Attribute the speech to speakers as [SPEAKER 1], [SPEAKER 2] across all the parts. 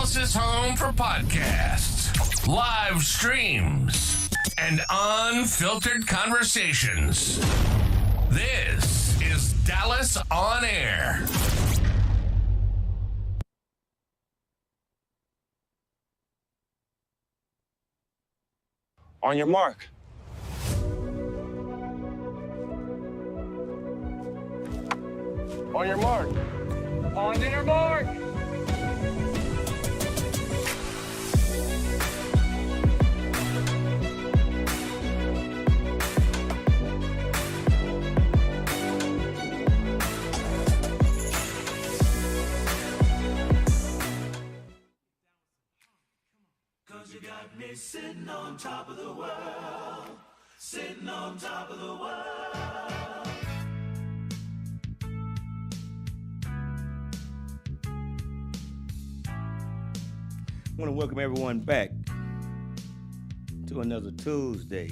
[SPEAKER 1] Dallas's home for podcasts, live streams, and unfiltered conversations. This is Dallas On Air.
[SPEAKER 2] On your mark. On your mark.
[SPEAKER 3] On your mark.
[SPEAKER 4] Cause you got me sitting on top of the world, sitting on top of the world.
[SPEAKER 5] I want to welcome everyone back to another Tuesday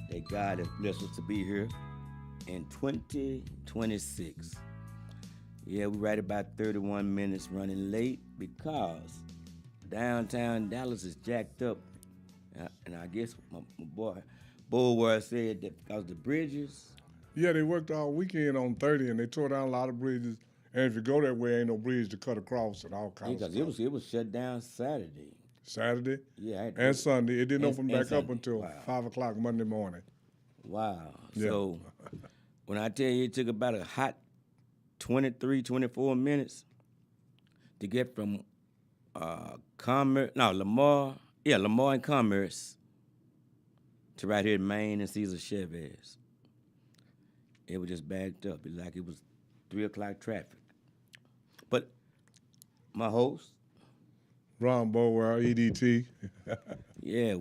[SPEAKER 5] that God has blessed us to be here in 2026. Yeah, we're right about 31 minutes running late because downtown Dallas is jacked up. And I guess my boy Bulwer said that because the bridges.
[SPEAKER 6] Yeah, they worked all weekend on 30 and they tore down a lot of bridges. And if you go that way, ain't no bridge to cut across and all kinds of stuff.
[SPEAKER 5] It was shut down Saturday.
[SPEAKER 6] Saturday?
[SPEAKER 5] Yeah.
[SPEAKER 6] And Sunday. It didn't open back
[SPEAKER 5] Sunday.
[SPEAKER 6] up until 5 o'clock Monday morning.
[SPEAKER 5] Wow.
[SPEAKER 6] Yeah.
[SPEAKER 5] So when I tell you it took about a hot 23, 24 minutes to get from Lamar and Commerce to right here in Maine and Cesar Chavez. It was just backed up. It like it was 3 o'clock traffic. But my host,
[SPEAKER 6] Ron Bowell, EDT.
[SPEAKER 5] yeah,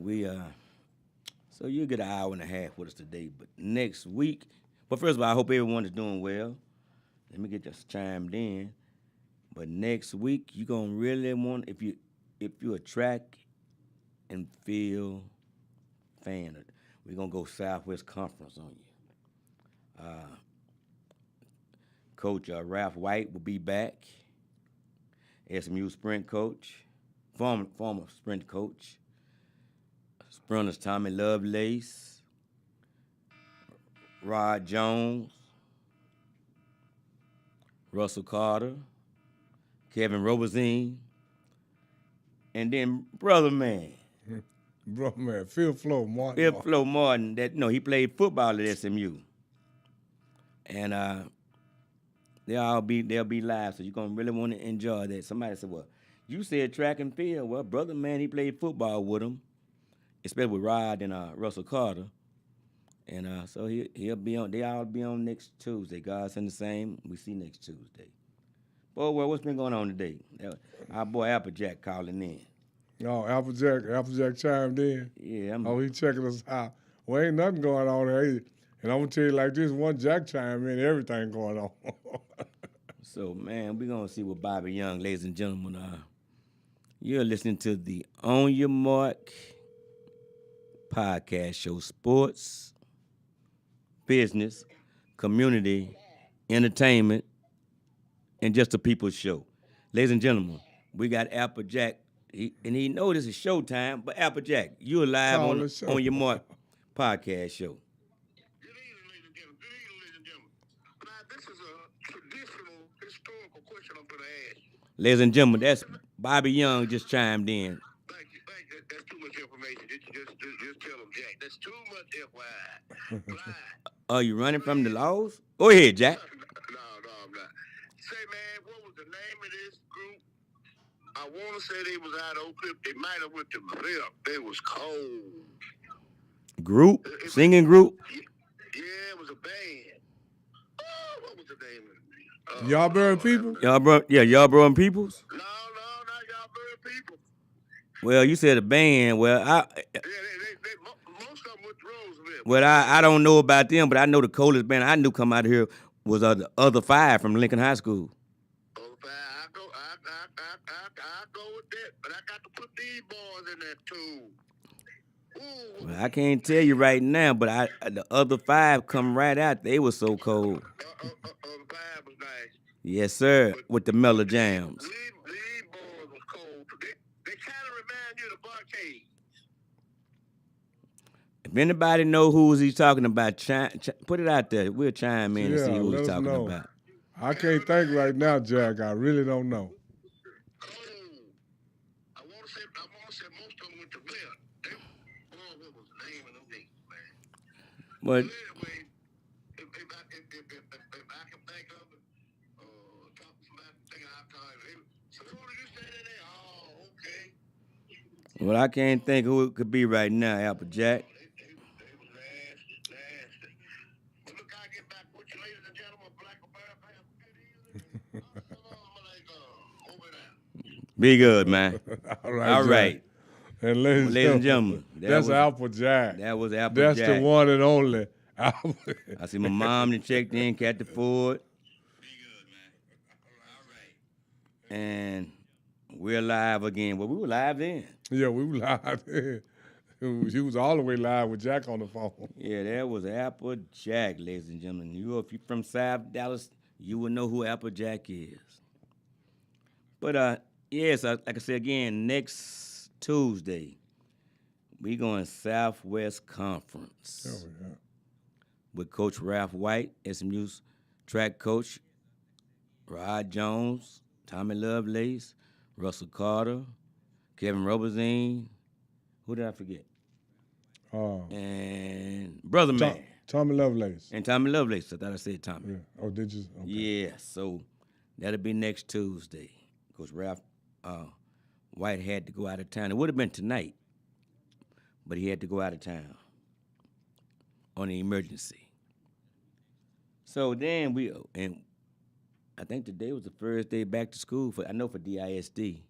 [SPEAKER 5] so you get an hour and a half with us today. But next week, but first of all, I hope everyone is doing well. Let me get this chimed in. But next week, you're gonna really want, if you're a track and field fan, we're gonna go Southwest Conference on you. Coach Ralph White will be back. SMU sprint coach, former sprint coach. Sprinters Tommy Lovelace, Rod Jones, Russell Carter, Kevin Robazine, and then Brother Man.
[SPEAKER 6] Bro, man, Phil Flo Martin.
[SPEAKER 5] Phil Flo Martin, he played football at SMU. And they'll be live, so you're gonna really want to enjoy that. Somebody said, well, you said track and field. Well, Brother Man, he played football with him, especially with Rod and Russell Carter. And so he'll be on. They all be on next Tuesday. God send the same. We see next Tuesday. Boy, well, what's been going on today? Our boy Applejack calling in.
[SPEAKER 6] Oh, Applejack chimed in.
[SPEAKER 5] Yeah.
[SPEAKER 6] He checking us out. Well, ain't nothing going on there. And I'm going to tell you like this, one Jack chimed in, everything going on.
[SPEAKER 5] So, man, we're going to see what Bobby Young, ladies and gentlemen, you're listening to the On Your Mark podcast show, sports, business, community, entertainment, and just a people's show. Ladies and gentlemen, we got Applejack, and he know this is showtime, but Applejack, you're live on Your Mark podcast show.
[SPEAKER 7] Good evening, ladies and gentlemen. Now, this is a traditional, historical question I'm going to ask you.
[SPEAKER 5] Ladies and gentlemen, that's Bobby Young just chimed in.
[SPEAKER 7] Thank you. That's too much information. Just tell them, Jack. That's too much FYI.
[SPEAKER 5] Are you running from the laws? Go ahead, Jack.
[SPEAKER 7] No, I'm not. Say, man, what was the name of this group? I want to say they was out of Oak Cliff. They might have went to Cliff. They was cold.
[SPEAKER 5] Group? Singing group?
[SPEAKER 7] Yeah, it was a band. Oh, what was the name of it?
[SPEAKER 6] Yardbird People?
[SPEAKER 5] Yardbird and Peoples?
[SPEAKER 7] No, not Yardbird People.
[SPEAKER 5] Well, you said a band. Well,
[SPEAKER 7] Yeah, most of them went to Roseville.
[SPEAKER 5] Well, I don't know about them, but I know the coldest band I knew come out of here was the other five from Lincoln High School.
[SPEAKER 7] I go with that, but I got to put these boys in there too. Ooh.
[SPEAKER 5] Well, I can't tell you right now, but the other five come right out. They were so cold.
[SPEAKER 7] The vibe was nice.
[SPEAKER 5] Yes, sir, with the Mellow Jams.
[SPEAKER 7] These boys was cold near the barcade.
[SPEAKER 5] If anybody know who he's talking about, put it out there. We'll chime in and see who
[SPEAKER 6] let
[SPEAKER 5] he's
[SPEAKER 6] us
[SPEAKER 5] talking
[SPEAKER 6] know.
[SPEAKER 5] about.
[SPEAKER 6] I can't think right now, Jack. I really don't know.
[SPEAKER 7] Oh, I want to say most of them went to Blair. What was the name of them niggas, man?
[SPEAKER 5] But
[SPEAKER 7] Anyway, if I can think of it, talk to somebody, think I'll call it. So who did you say that? Oh, okay.
[SPEAKER 5] well, I can't think who it could be right now, Applejack.
[SPEAKER 7] They was nasty. But look, I get back with you, ladies and gentlemen. Black Bear Fam. Over there.
[SPEAKER 5] Be good, man.
[SPEAKER 6] All right.
[SPEAKER 5] All
[SPEAKER 6] Jack.
[SPEAKER 5] right.
[SPEAKER 6] And ladies
[SPEAKER 5] and gentlemen,
[SPEAKER 6] that's Applejack.
[SPEAKER 5] That was Applejack.
[SPEAKER 6] That's the one and only.
[SPEAKER 5] I see my mom that checked in, Kathy Ford.
[SPEAKER 7] Be good, man. All right.
[SPEAKER 5] And we're live again. Well, we were live then.
[SPEAKER 6] Yeah, we were live. She was all the way live with Jack on the phone.
[SPEAKER 5] Yeah, that was Applejack, ladies and gentlemen. If you're from South Dallas, you will know who Applejack is. But yes, like I said again, next Tuesday, we going Southwest Conference
[SPEAKER 6] Oh, yeah.
[SPEAKER 5] with Coach Ralph White, SMU's track coach, Rod Jones, Tommy Lovelace, Russell Carter, Kevin Robertson. Who did I forget? And Brother Man.
[SPEAKER 6] Tommy Lovelace.
[SPEAKER 5] And Tommy Lovelace. I thought I said Tommy.
[SPEAKER 6] Yeah. Oh, did you? Okay.
[SPEAKER 5] Yeah, so that'll be next Tuesday. Coach Ralph White had to go out of town. It would have been tonight, but he had to go out of town on an emergency. So then and I think today was the first day back to school for DISD.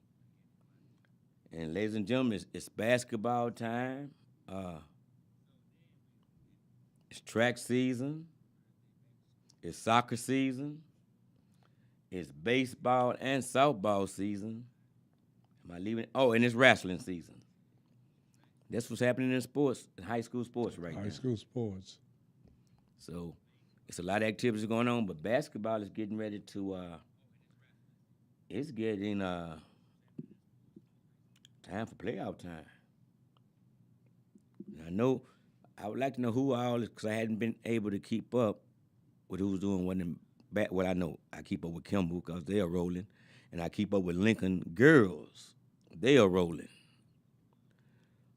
[SPEAKER 5] And ladies and gentlemen, it's basketball time. It's track season. It's soccer season. It's baseball and softball season. Am I leaving? Oh, and it's wrestling season. That's what's happening in sports, high school sports right now.
[SPEAKER 6] High school sports.
[SPEAKER 5] So it's a lot of activities going on, but basketball is getting ready to, it's getting time for playoff time. And I would like to know who all is, because I hadn't been able to keep up with who's doing what in back. Well, I know I keep up with Kimball because they are rolling, and I keep up with Lincoln girls. They are rolling.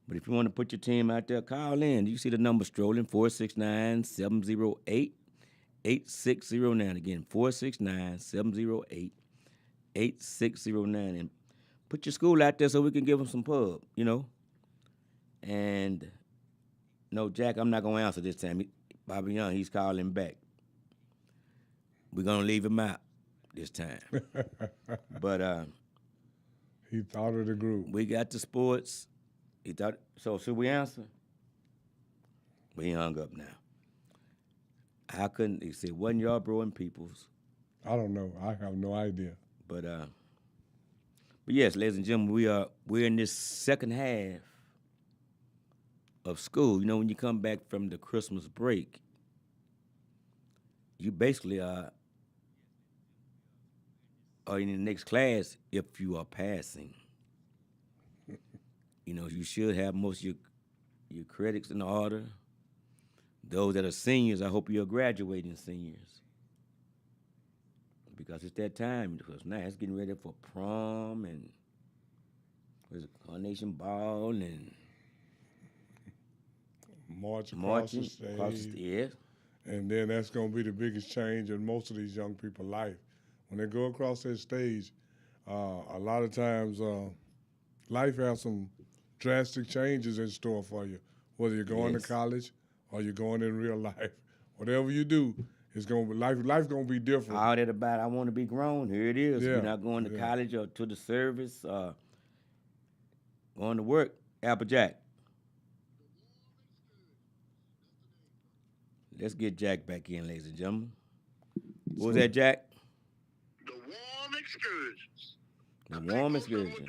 [SPEAKER 5] But if you want to put your team out there, call in. You see the number strolling, 469-708-8609. Again, 469-708-8609. And put your school out there so we can give them some pub, And no, Jack, I'm not going to answer this time. Bobby Young, he's calling back. We're going to leave him out this time. But
[SPEAKER 6] he thought of the group.
[SPEAKER 5] we got the sports. He thought, so should we answer? But he hung up now. He said, wasn't Yarbrough and Peoples.
[SPEAKER 6] I don't know. I have no idea.
[SPEAKER 5] But yes, ladies and gentlemen, we're in this second half of school. When you come back from the Christmas break, you basically are in the next class if you are passing. You should have most of your credits in order. Those that are seniors, I hope you're graduating seniors. Because it's that time. Because now it's getting ready for prom and Carnation Ball and
[SPEAKER 6] Marching
[SPEAKER 5] across
[SPEAKER 6] the
[SPEAKER 5] stage.
[SPEAKER 6] stage. And then that's going to be the biggest change in most of these young people's life. When they go across that stage, a lot of times life has some drastic changes in store for you, whether you're going to college or you're going in real life. Whatever you do, it's going to be life's going to be different.
[SPEAKER 5] All that about I want to be grown. Here it is.
[SPEAKER 6] Yeah.
[SPEAKER 5] You're not going to college or to the service, going to work. Applejack. Let's get Jack back in, ladies and gentlemen. What was that, Jack?
[SPEAKER 7] The warm excursions.
[SPEAKER 5] The warm excursion.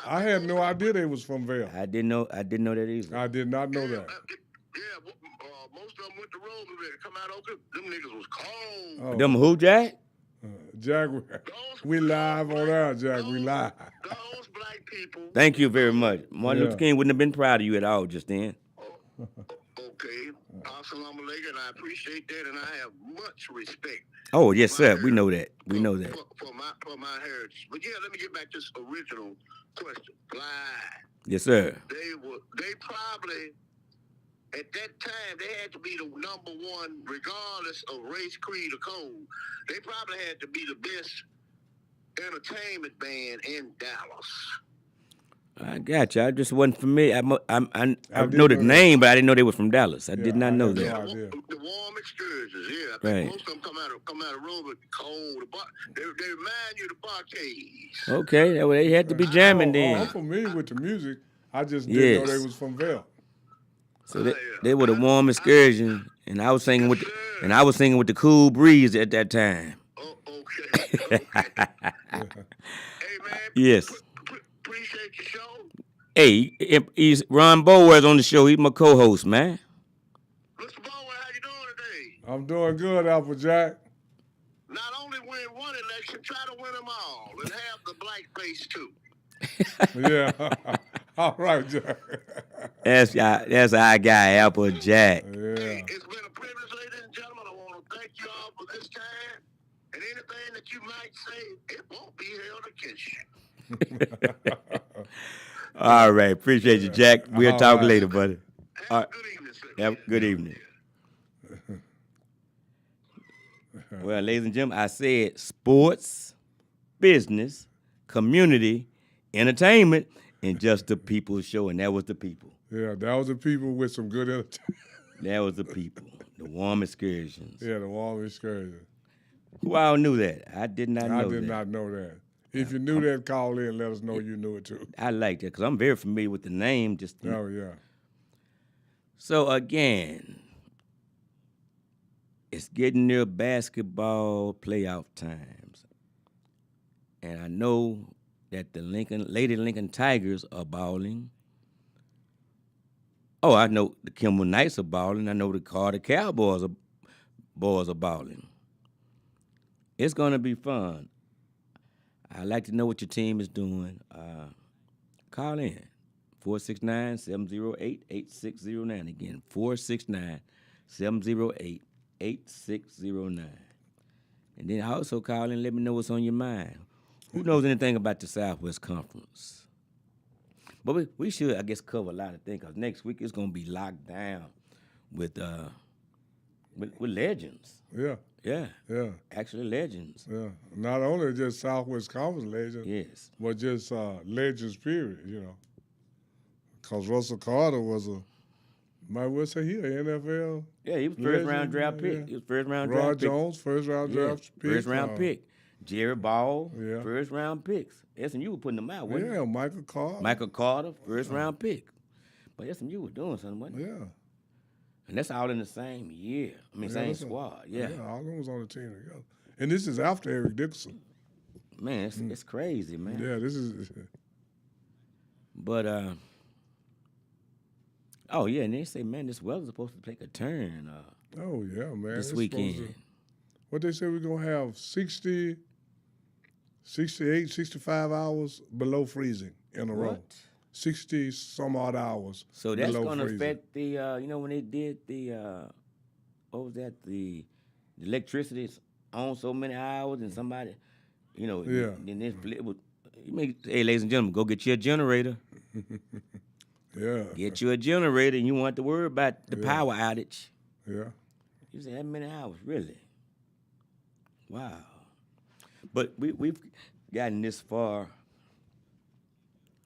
[SPEAKER 6] I had no idea they was from Vail.
[SPEAKER 5] I didn't know that either.
[SPEAKER 6] I did not know that.
[SPEAKER 7] Most of them went to Rome. They come out open. Them niggas was cold.
[SPEAKER 6] Oh,
[SPEAKER 5] Them who, Jack?
[SPEAKER 6] Jack, we live on air, Jack. We live.
[SPEAKER 7] Those black people.
[SPEAKER 5] Thank you very much. Martin Luther
[SPEAKER 6] Yeah.
[SPEAKER 5] King wouldn't have been proud of you at all just then.
[SPEAKER 7] Okay. Assalamu alaikum. I appreciate that, and I have much respect.
[SPEAKER 5] Oh, yes,
[SPEAKER 7] for
[SPEAKER 5] sir.
[SPEAKER 7] my
[SPEAKER 5] We know
[SPEAKER 7] heritage.
[SPEAKER 5] that. We know that.
[SPEAKER 7] For my heritage. But yeah, let me get back to this original question. Fly.
[SPEAKER 5] Yes, sir.
[SPEAKER 7] They probably at that time they had to be the number one, regardless of race, creed, or code. They probably had to be the best entertainment band in Dallas.
[SPEAKER 5] I got you. I just wasn't familiar. I
[SPEAKER 6] didn't
[SPEAKER 5] know the
[SPEAKER 6] know that.
[SPEAKER 5] name, but I didn't know they were from Dallas. I did
[SPEAKER 6] Yeah,
[SPEAKER 5] not
[SPEAKER 6] I
[SPEAKER 5] know
[SPEAKER 6] had no
[SPEAKER 5] that.
[SPEAKER 6] idea.
[SPEAKER 7] The warm excursions, yeah. I think
[SPEAKER 5] Right.
[SPEAKER 7] most of them come out of Robert cold. They remind you of the Barcades.
[SPEAKER 5] Okay, well, they had to be jamming
[SPEAKER 6] I'm
[SPEAKER 5] then.
[SPEAKER 6] familiar with the music. I just didn't know
[SPEAKER 5] Yes.
[SPEAKER 6] they was from Vel.
[SPEAKER 5] So they were the warm excursion, and I was singing with the Cool Breeze at that time.
[SPEAKER 7] Oh, okay. Hey man.
[SPEAKER 5] Yes.
[SPEAKER 7] Appreciate your show.
[SPEAKER 5] Hey, he's Ron Bower's on the show. He's my co-host, man.
[SPEAKER 7] Mr. Bowen, how you doing today?
[SPEAKER 6] I'm doing good, Applejack.
[SPEAKER 7] Not only win one election, try to win them all and have the black face too.
[SPEAKER 6] Yeah. All right, Jack.
[SPEAKER 5] That's our guy, Applejack.
[SPEAKER 6] Yeah.
[SPEAKER 7] Hey, it's been a privilege, ladies and gentlemen. I want to thank you all for this time. And anything that you might say, it won't be held against you.
[SPEAKER 5] All right, appreciate you, Jack. We'll
[SPEAKER 6] All
[SPEAKER 5] talk
[SPEAKER 6] right.
[SPEAKER 5] later, buddy.
[SPEAKER 7] Have
[SPEAKER 5] All
[SPEAKER 7] a
[SPEAKER 5] right.
[SPEAKER 7] good evening, sir.
[SPEAKER 5] Have a good evening. Well, ladies and gentlemen, I said sports, business, community, entertainment, and just the people show, and that was the people.
[SPEAKER 6] Yeah, that was the people with some good entertainment.
[SPEAKER 5] That was the people. The warm excursions.
[SPEAKER 6] Yeah, the warm excursion.
[SPEAKER 5] Who all knew that? I did not know
[SPEAKER 6] I
[SPEAKER 5] that.
[SPEAKER 6] did not know that. If you knew that, call in and let us know you knew it too.
[SPEAKER 5] I like that because I'm very familiar with the name.
[SPEAKER 6] Oh, yeah.
[SPEAKER 5] So again, it's getting near basketball playoff times. And I know that the Lady Lincoln Tigers are balling. Oh, I know the Kimball Knights are balling. I know the Carter Cowboys are balling. It's going to be fun. I'd like to know what your team is doing. Call in, 469-708-8609. Again, 469-708-8609. And then also call in and let me know what's on your mind. Who knows anything about the Southwest Conference? But we should, I guess, cover a lot of things because next week it's going to be locked down with legends.
[SPEAKER 6] Yeah,
[SPEAKER 5] Yeah,
[SPEAKER 6] yeah,
[SPEAKER 5] actually legends.
[SPEAKER 6] yeah. Not only just Southwest Conference legends,
[SPEAKER 5] Yes.
[SPEAKER 6] but just legends, period, you know. Because Russell Carter was might well say he an NFL.
[SPEAKER 5] Yeah, he was first round
[SPEAKER 6] Legend,
[SPEAKER 5] draft pick.
[SPEAKER 6] yeah.
[SPEAKER 5] He was first round
[SPEAKER 6] Rod
[SPEAKER 5] draft pick.
[SPEAKER 6] Jones, first round
[SPEAKER 5] Yeah,
[SPEAKER 6] draft pick.
[SPEAKER 5] first round pick. Jerry Ball,
[SPEAKER 6] Yeah.
[SPEAKER 5] first round picks. SMU were putting them out, wasn't
[SPEAKER 6] Yeah, Michael Carter.
[SPEAKER 5] Michael Carter, first round pick. But SMU was doing something, wasn't it?
[SPEAKER 6] Yeah.
[SPEAKER 5] And that's all in the same year. I mean,
[SPEAKER 6] Yeah,
[SPEAKER 5] same
[SPEAKER 6] that's a-
[SPEAKER 5] squad. Yeah.
[SPEAKER 6] all of them was on the team together. And this is after Eric Dickerson.
[SPEAKER 5] Man, it's crazy, man.
[SPEAKER 6] Yeah, this is.
[SPEAKER 5] But oh yeah, and they say, man, this weather's supposed to take a turn
[SPEAKER 6] Oh, yeah, man.
[SPEAKER 5] this
[SPEAKER 6] It's supposed
[SPEAKER 5] weekend.
[SPEAKER 6] to- what they say we're going to have 60, 68, 65 hours below freezing in a row.
[SPEAKER 5] What?
[SPEAKER 6] 60 some odd hours.
[SPEAKER 5] So that's
[SPEAKER 6] below
[SPEAKER 5] going to
[SPEAKER 6] freezing.
[SPEAKER 5] affect the, when they did the, what was that? The electricity on so many hours and somebody,
[SPEAKER 6] Yeah.
[SPEAKER 5] then it was, hey, ladies and gentlemen, go get you a generator.
[SPEAKER 6] Yeah.
[SPEAKER 5] Get you a generator and you won't have to worry about the power outage.
[SPEAKER 6] Yeah.
[SPEAKER 5] You say that many hours, really? Wow. But we've gotten this far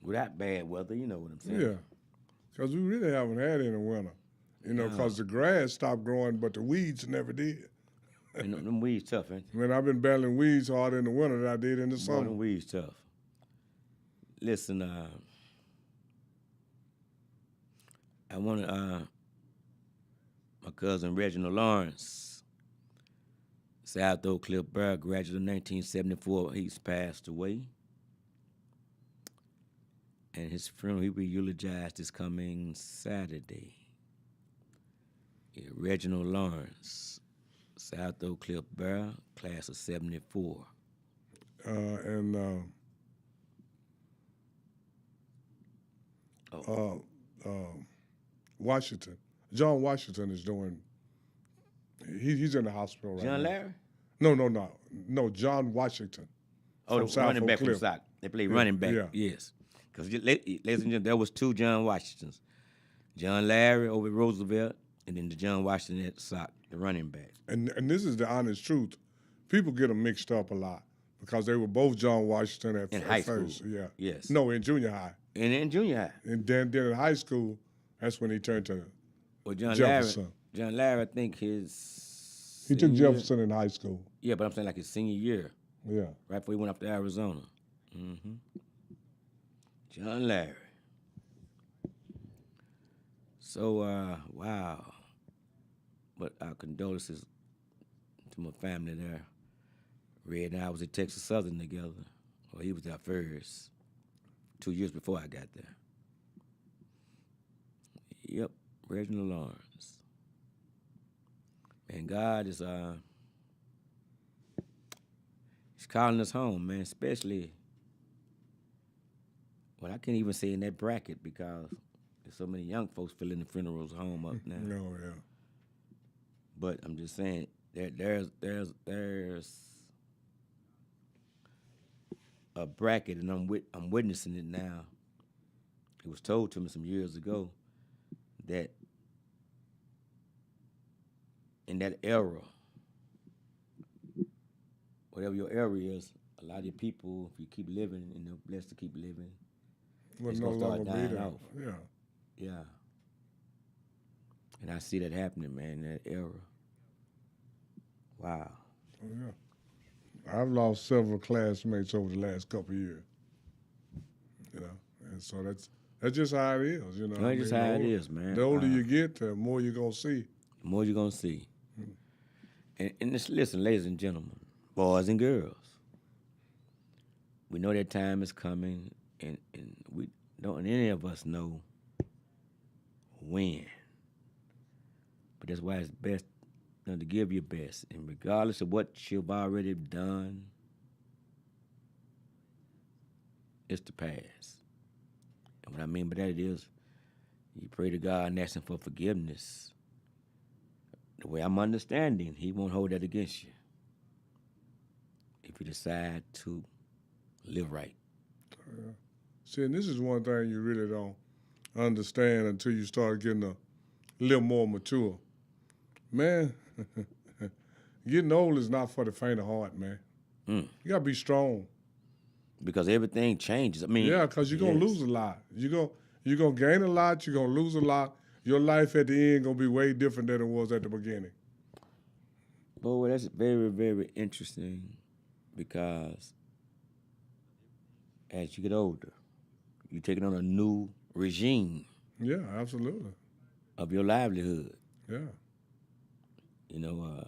[SPEAKER 5] without bad weather, you know what I'm saying?
[SPEAKER 6] Yeah. Because we really haven't had any winter. You know, because the grass stopped growing, but the weeds never did.
[SPEAKER 5] And them weeds tough, ain't
[SPEAKER 6] I mean, I've been battling weeds harder in the winter than I did in the
[SPEAKER 5] they? Boy,
[SPEAKER 6] summer.
[SPEAKER 5] them weeds tough. Listen, I want to, my cousin Reginald Lawrence, South Oak Cliff Burr, graduate in 1974, he's passed away. And his funeral, he'll be eulogized this coming Saturday. Yeah, Reginald Lawrence, South Oak Cliff Burr, class of 74.
[SPEAKER 6] Washington. John Washington is doing. He's in the hospital right
[SPEAKER 5] John
[SPEAKER 6] now.
[SPEAKER 5] Larry?
[SPEAKER 6] No. John Washington.
[SPEAKER 5] Oh,
[SPEAKER 6] from
[SPEAKER 5] the
[SPEAKER 6] South
[SPEAKER 5] running
[SPEAKER 6] Oak
[SPEAKER 5] back from
[SPEAKER 6] Cliff.
[SPEAKER 5] Sock. They play running back.
[SPEAKER 6] yeah.
[SPEAKER 5] Yes. Because, ladies and gentlemen, there was two John Washingtons. John Larry over at Roosevelt, and then the John Washington at Sock, the running back.
[SPEAKER 6] And this is the honest truth. People get them mixed up a lot because they were both John Washington
[SPEAKER 5] In
[SPEAKER 6] at
[SPEAKER 5] high
[SPEAKER 6] first.
[SPEAKER 5] school.
[SPEAKER 6] Yeah.
[SPEAKER 5] Yes.
[SPEAKER 6] No, in junior high.
[SPEAKER 5] And in junior high.
[SPEAKER 6] And then in high school, that's when he turned to
[SPEAKER 5] Well, John
[SPEAKER 6] Jefferson.
[SPEAKER 5] Larry, I think his
[SPEAKER 6] He took
[SPEAKER 5] senior-
[SPEAKER 6] Jefferson in high school.
[SPEAKER 5] Yeah, but I'm saying like his senior year,
[SPEAKER 6] Yeah.
[SPEAKER 5] right before he went up to Arizona. John Larry. So, wow. But our condolences to my family there. Red and I was at Texas Southern together. Well, he was there first, 2 years before I got there. Yep, Reginald Lawrence. And God is He's calling us home, man, especially, well, I can't even say in that bracket because there's so many young folks filling the funerals home up now.
[SPEAKER 6] No, yeah.
[SPEAKER 5] But I'm just saying there's a bracket, and I'm witnessing it now. It was told to me some years ago that in that era, whatever your era is, a lot of your people, if you keep living and they're blessed to keep living,
[SPEAKER 6] Will
[SPEAKER 5] it's
[SPEAKER 6] no
[SPEAKER 5] gonna start
[SPEAKER 6] longer be
[SPEAKER 5] dying
[SPEAKER 6] there.
[SPEAKER 5] off.
[SPEAKER 6] Yeah.
[SPEAKER 5] Yeah. And I see that happening, man, in that era. Wow.
[SPEAKER 6] Oh, yeah. I've lost several classmates over the last couple of years. You know, and so that's just how it is. You know,
[SPEAKER 5] That's just how it is, man.
[SPEAKER 6] The older you get, the more you're gonna see.
[SPEAKER 5] The more you're going to see. And just listen, ladies and gentlemen, boys and girls, we know that time is coming, and we don't any of us know when. But that's why it's best to give your best. And regardless of what you've already done, it's the past. And what I mean by that is you pray to God and ask Him for forgiveness. The way I'm understanding, He won't hold that against you if you decide to live right.
[SPEAKER 6] See, and this is one thing you really don't understand until you start getting a little more mature. Man, getting old is not for the faint of heart, man. You gotta be strong.
[SPEAKER 5] Because everything changes. I mean,
[SPEAKER 6] Yeah, because you're gonna
[SPEAKER 5] yes.
[SPEAKER 6] lose a lot. You're gonna gain a lot, you're gonna lose a lot. Your life at the end gonna be way different than it was at the beginning.
[SPEAKER 5] Boy, that's very, very interesting because as you get older, you're taking on a new regime
[SPEAKER 6] Yeah, absolutely.
[SPEAKER 5] of your livelihood.
[SPEAKER 6] Yeah.
[SPEAKER 5] You know,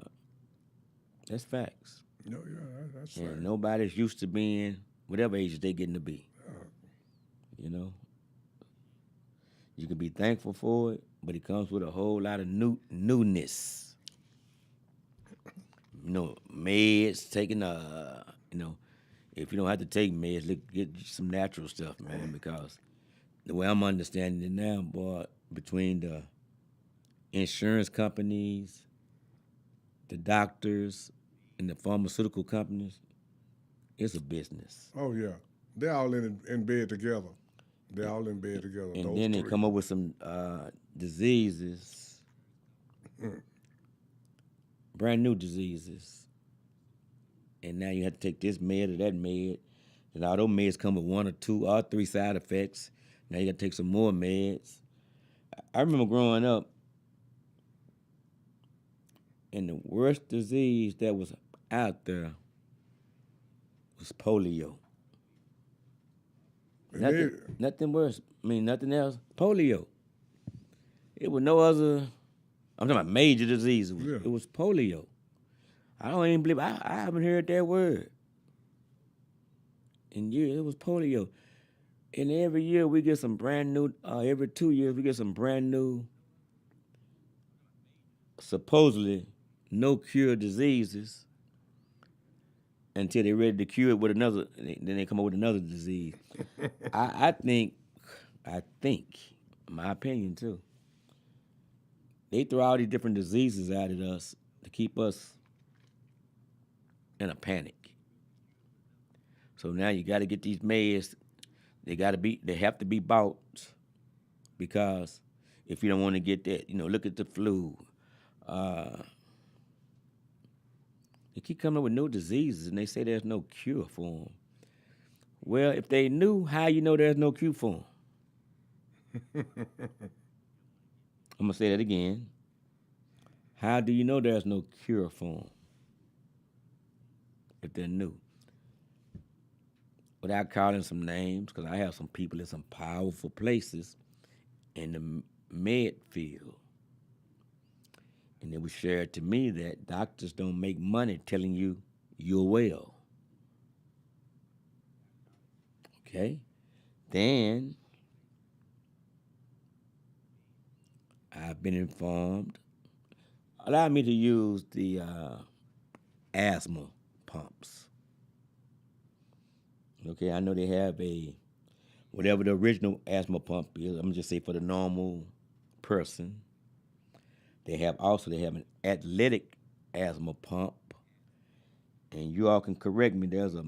[SPEAKER 5] that's facts.
[SPEAKER 6] No, yeah, that's
[SPEAKER 5] And
[SPEAKER 6] right.
[SPEAKER 5] nobody's used to being whatever age they getting to be. You know? You can be thankful for it, but it comes with a whole lot of newness. You know, meds, taking if you don't have to take meds, get you some natural stuff, man, because the way I'm understanding it now, boy, between the insurance companies, the doctors, and the pharmaceutical companies, it's a business.
[SPEAKER 6] Oh yeah. They're all in bed together. They're all in bed together.
[SPEAKER 5] And
[SPEAKER 6] those
[SPEAKER 5] then they
[SPEAKER 6] three.
[SPEAKER 5] come up with some diseases, brand new diseases. And now you have to take this med or that med. And all those meds come with 1 or 2 or 3 side effects. Now you got to take some more meds. I remember growing up, and the worst disease that was out there was polio.
[SPEAKER 6] And
[SPEAKER 5] Nothing worse. I mean, nothing else. Polio. It was no other. I'm talking about major disease.
[SPEAKER 6] Yeah.
[SPEAKER 5] It was polio. I don't even believe. I haven't heard that word in years. It was polio. And every year we get some brand new. Every 2 years we get some brand new, supposedly no cure diseases. Until they're ready to cure it with another, then they come up with another disease. I think I think, my opinion too, they throw all these different diseases out at us to keep us in a panic. So now you got to get these meds. They have to be bought, because if you don't want to get that, look at the flu. They keep coming up with new diseases, and they say there's no cure for them. Well, if they knew, how you know there's no cure for them? I'm going to say that again. How do you know there's no cure for them if they're new? Without calling some names, because I have some people in some powerful places in the med field. And it was shared to me that doctors don't make money telling you you're well. Okay? Then I've been informed. Allow me to use the asthma pumps. Okay, I know they have whatever the original asthma pump is. I'm gonna just say for the normal person. They have an athletic asthma pump, and you all can correct me. There's a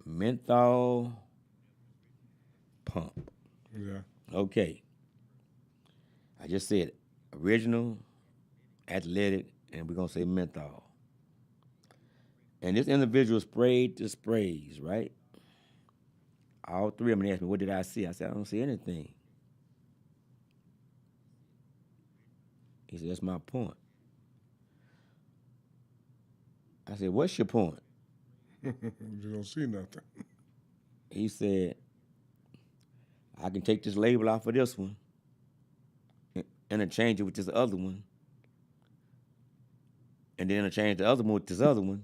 [SPEAKER 5] menthol pump.
[SPEAKER 6] Yeah.
[SPEAKER 5] Okay. I just said original, athletic, and we're gonna say menthol. And this individual sprayed the sprays, right? All three of them asked me, what did I see? I said, I don't see anything. He said, that's my point. I said, what's your point?
[SPEAKER 6] You don't see nothing.
[SPEAKER 5] He said, I can take this label off of this one and interchange it with this other one, and then interchange the other one with this other one.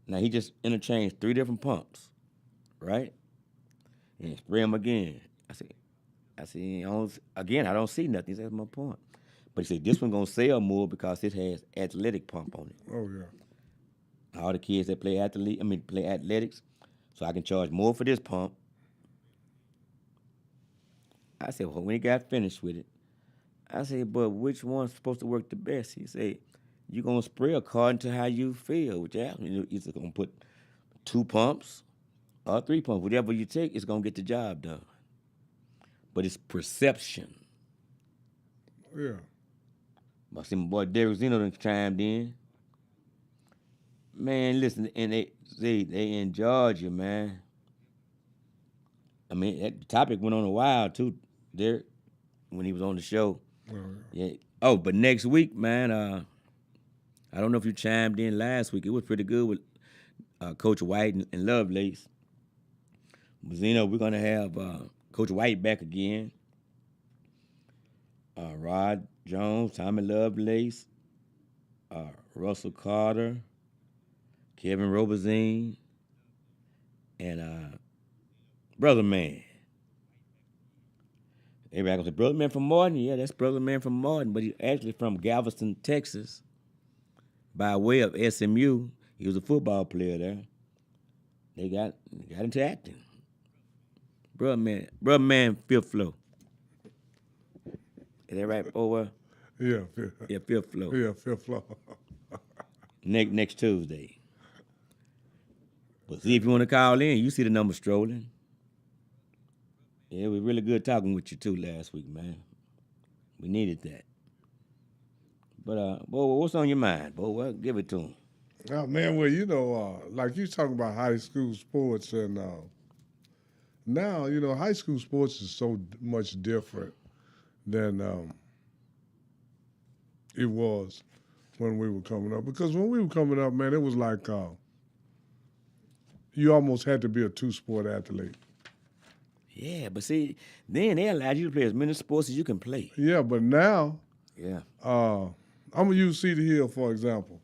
[SPEAKER 5] Now, he just interchanged 3 different pumps, right? And spray them again. I said, again, I don't see nothing. He said, that's my point. But he said, this one gonna sell more because it has athletic pump on it.
[SPEAKER 6] Oh, yeah.
[SPEAKER 5] All the kids that play athletics, so I can charge more for this pump. I said, well, when he got finished with it, I said, but which one's supposed to work the best? He said, you're gonna spray according to how you feel with that. You're either gonna put 2 pumps or 3 pumps. Whatever you take, it's gonna get the job done. But it's perception.
[SPEAKER 6] Yeah.
[SPEAKER 5] I see my boy Derek Zeno done chimed in. Man, listen, and they in Georgia, man. I mean, that topic went on a while too, Derek, when he was on the show.
[SPEAKER 6] Oh,
[SPEAKER 5] yeah. Oh, but next week, man, I don't know if you chimed in last week. It was pretty good with Coach White and Lovelace. But Zeno, we're gonna have Coach White back again. Rod Jones, Tommy Lovelace, Russell Carter, Kevin Robazine, and Brother Man. Everybody goes, Brother Man from Martin? Yeah, that's Brother Man from Martin, but he's actually from Galveston, Texas, by way of SMU. He was a football player there. They got into acting. Brother Man, fifth floor. Is that right, boy?
[SPEAKER 6] Yeah.
[SPEAKER 5] Yeah, fifth floor.
[SPEAKER 6] Yeah, fifth floor.
[SPEAKER 5] Next Tuesday. But see if you want to call in, you see the number strolling. Yeah, it was really good talking with you too last week, man. We needed that. But boy, what's on your mind, boy? Well, give it to him.
[SPEAKER 6] Oh, man, well, like you talking about high school sports, and now, high school sports is so much different than it was when we were coming up. Because when we were coming up, man, it was like you almost had to be a 2-sport athlete.
[SPEAKER 5] Yeah, but see, then they allowed you to play as many sports as you can play.
[SPEAKER 6] Yeah, but now,
[SPEAKER 5] yeah,
[SPEAKER 6] I'm going to use Cedar Hill, for example.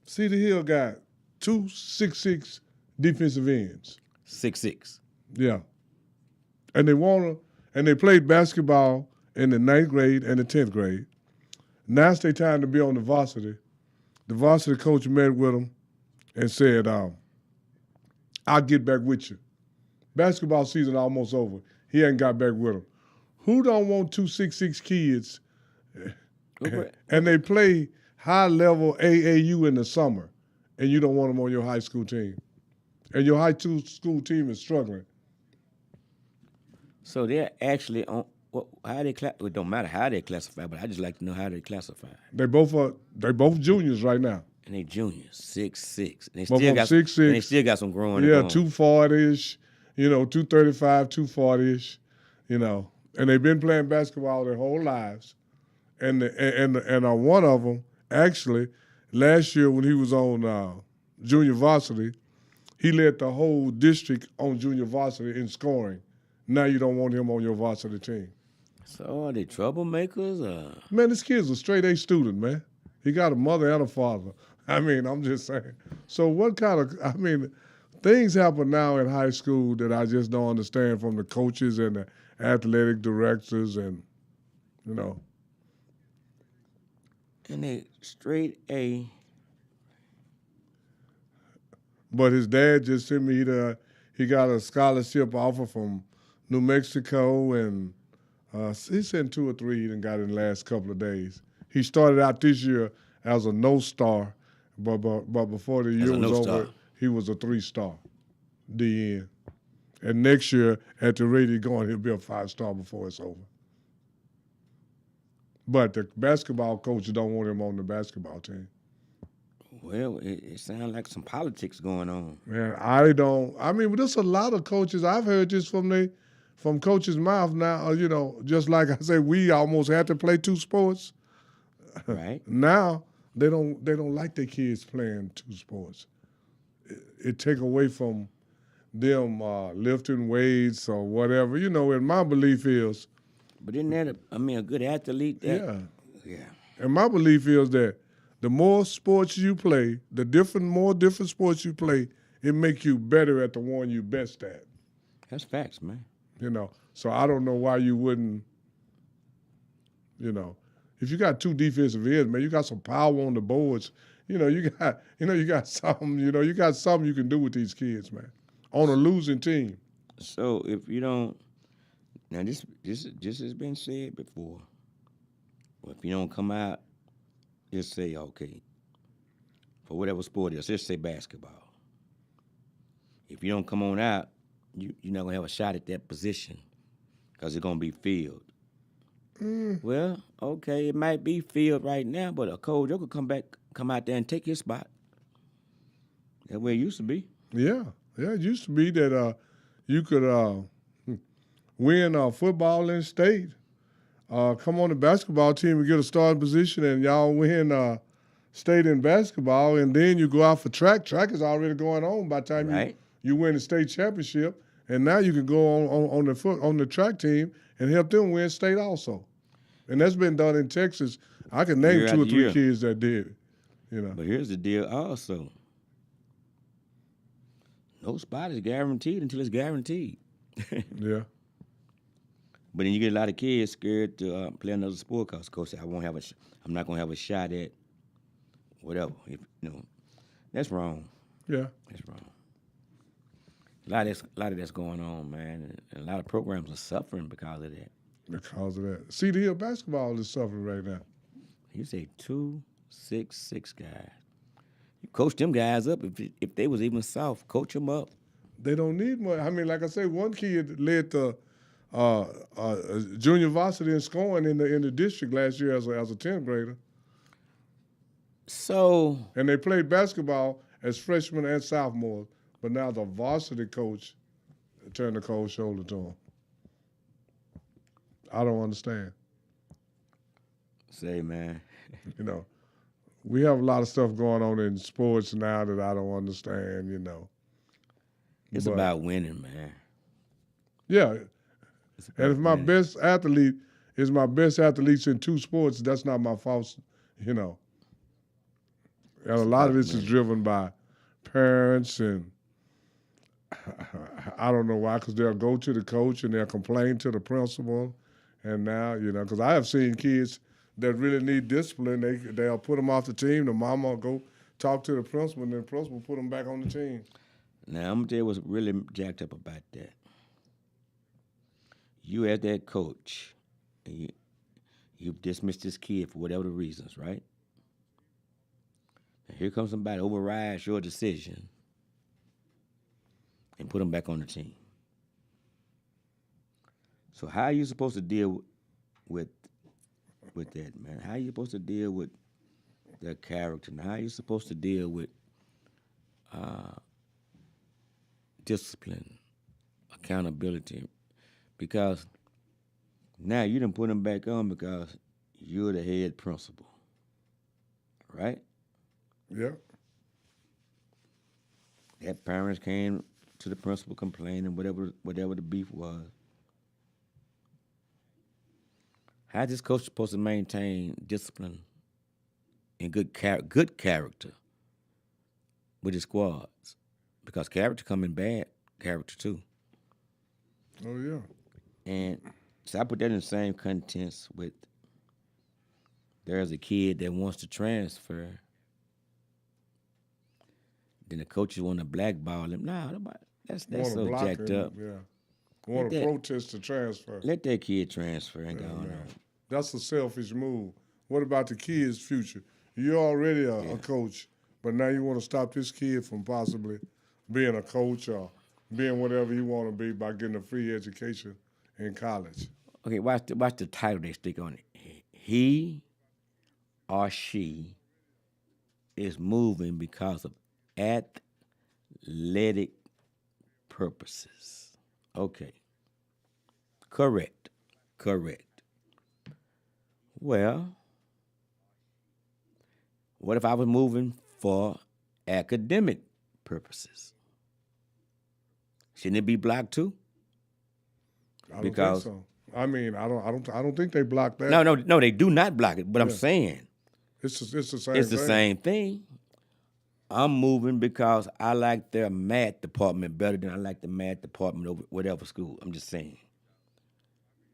[SPEAKER 6] Cedar Hill got 2 6'6" defensive ends.
[SPEAKER 5] 6'6".
[SPEAKER 6] Yeah. And they played basketball in the 9th grade and the 10th grade. Now it's their time to be on the varsity. The varsity coach met with them and said, I'll get back with you basketball season almost over. He ain't got back with them. Who don't want 2 6'6" kids and they play high-level AAU in the summer and you don't want them on your high school team? And your high school team is struggling.
[SPEAKER 5] So they're actually on how they it don't matter how they classify, but I just like to know how they classify.
[SPEAKER 6] They both juniors right now.
[SPEAKER 5] And they juniors, 6'6". And they
[SPEAKER 6] Both
[SPEAKER 5] still got
[SPEAKER 6] 6'6".
[SPEAKER 5] and they still got some growing.
[SPEAKER 6] Yeah,
[SPEAKER 5] to go on.
[SPEAKER 6] 240-ish, 235, 240-ish, And they've been playing basketball their whole lives. And one of them, actually, last year when he was on junior varsity, he led the whole district on junior varsity in scoring. Now you don't want him on your varsity team.
[SPEAKER 5] So are they troublemakers?
[SPEAKER 6] Man, this kid's a straight A student, man. He got a mother and a father. I'm just saying. So what kind of, things happen now in high school that I just don't understand from the coaches and the athletic directors and.
[SPEAKER 5] And they straight A.
[SPEAKER 6] But his dad just sent me he got a scholarship offer from New Mexico, and he sent 2 or 3 he done got in the last couple of days. He started out this year as a no-star, but before the year was over, he was a 3-star DN. And next year, at the rate he's going, he'll be a 5-star before it's over. But the basketball coach don't want him on the basketball team.
[SPEAKER 5] Well, it sounds like some politics going on.
[SPEAKER 6] Man, I don't. There's a lot of coaches. I've heard this from coaches' mouth now. Just like I say, we almost had to play 2 sports.
[SPEAKER 5] Right.
[SPEAKER 6] Now they don't like their kids playing 2 sports. It take away from them lifting weights or whatever. And my belief is.
[SPEAKER 5] But isn't that a good athlete?
[SPEAKER 6] Yeah.
[SPEAKER 5] Yeah.
[SPEAKER 6] And my belief is that the more sports you play, the more different sports you play, it makes you better at the one you best at.
[SPEAKER 5] That's facts, man.
[SPEAKER 6] So I don't know why you wouldn't, if you got 2 defensive ends, man, you got some power on the boards. You got something, you got something you can do with these kids, man, on a losing team.
[SPEAKER 5] So if you don't, now this has been said before. Well, if you don't come out, just say, okay, for whatever sport it is, just say basketball. If you don't come on out, you're not going to have a shot at that position because it's going to be filled. Well, okay, it might be filled right now, but a coach could come out there and take your spot. That's where it used to be.
[SPEAKER 6] Yeah, it used to be that you could win football in state, come on the basketball team and get a starting position, and y'all win state in basketball, and then you go out for track. Track is already going on by the time you win the state championship, and now you can go on the track team and help them win state also. And that's been done in Texas. I can name 2 or 3 kids that did it.
[SPEAKER 5] But here's the deal also. No spot is guaranteed until it's guaranteed.
[SPEAKER 6] Yeah.
[SPEAKER 5] But then you get a lot of kids scared to play another sport because coach said, I'm not gonna have a shot at whatever. That's wrong.
[SPEAKER 6] Yeah.
[SPEAKER 5] That's wrong. A lot of that's going on, man, and a lot of programs are suffering because of that.
[SPEAKER 6] Because of that, Cedar Hill basketball is suffering right now.
[SPEAKER 5] You say 2 6'6" guys. You coach them guys up if they was even soft. Coach them up.
[SPEAKER 6] They don't need much. Like I say, one kid led the junior varsity in scoring in the district last year as a 10th grader.
[SPEAKER 5] So.
[SPEAKER 6] And they played basketball as freshmen and sophomores, but now the varsity coach turned the cold shoulder to him. I don't understand.
[SPEAKER 5] Say, man.
[SPEAKER 6] We have a lot of stuff going on in sports now that I don't understand,
[SPEAKER 5] It's about winning, man.
[SPEAKER 6] Yeah. And if my best athlete is my best athletes in 2 sports, that's not my fault, And a lot of this is driven by parents, and I don't know why, because they'll go to the coach and they'll complain to the principal. And now, because I have seen kids that really need discipline, they'll put them off the team. The mama will go talk to the principal, and then the principal put them back on the team.
[SPEAKER 5] Now, I'm going to tell you what's really jacked up about that. you as that coach, and you've dismissed this kid for whatever the reasons, right? And here comes somebody overrides your decision and put him back on the team. So how are you supposed to deal with that, man? How are you supposed to deal with their character? And how are you supposed to deal with discipline, accountability? Because now you done put them back on because you're the head principal, right?
[SPEAKER 6] Yeah.
[SPEAKER 5] That parents came to the principal complaining, whatever the beef was. How's this coach supposed to maintain discipline and good character with his squads? Because character come in bad character too.
[SPEAKER 6] Oh, yeah.
[SPEAKER 5] And so I put that in the same contents with there's a kid that wants to transfer. Then the coaches want to blackball him. Nah, that's
[SPEAKER 6] Wanna
[SPEAKER 5] so
[SPEAKER 6] block
[SPEAKER 5] jacked
[SPEAKER 6] him,
[SPEAKER 5] up.
[SPEAKER 6] Yeah. Want to
[SPEAKER 5] that-
[SPEAKER 6] protest the transfer.
[SPEAKER 5] Let that kid transfer and go on.
[SPEAKER 6] Man. That's a selfish move. What about the kid's future? You're already a coach, but now you want to stop this kid from possibly being a coach or being whatever you want to be by getting a free education in college.
[SPEAKER 5] Okay, watch the title they stick on it. He or she is moving because of athletic purposes. Okay. Correct. Well, what if I was moving for academic purposes? Shouldn't it be blocked too?
[SPEAKER 6] I don't
[SPEAKER 5] Because-
[SPEAKER 6] think so. I mean, I don't think they block that.
[SPEAKER 5] No, they do not block it. But I'm
[SPEAKER 6] Yeah.
[SPEAKER 5] saying
[SPEAKER 6] It's the same.
[SPEAKER 5] it's the
[SPEAKER 6] thing.
[SPEAKER 5] same thing. I'm moving because I like their math department better than I like the math department over whatever school. I'm just saying.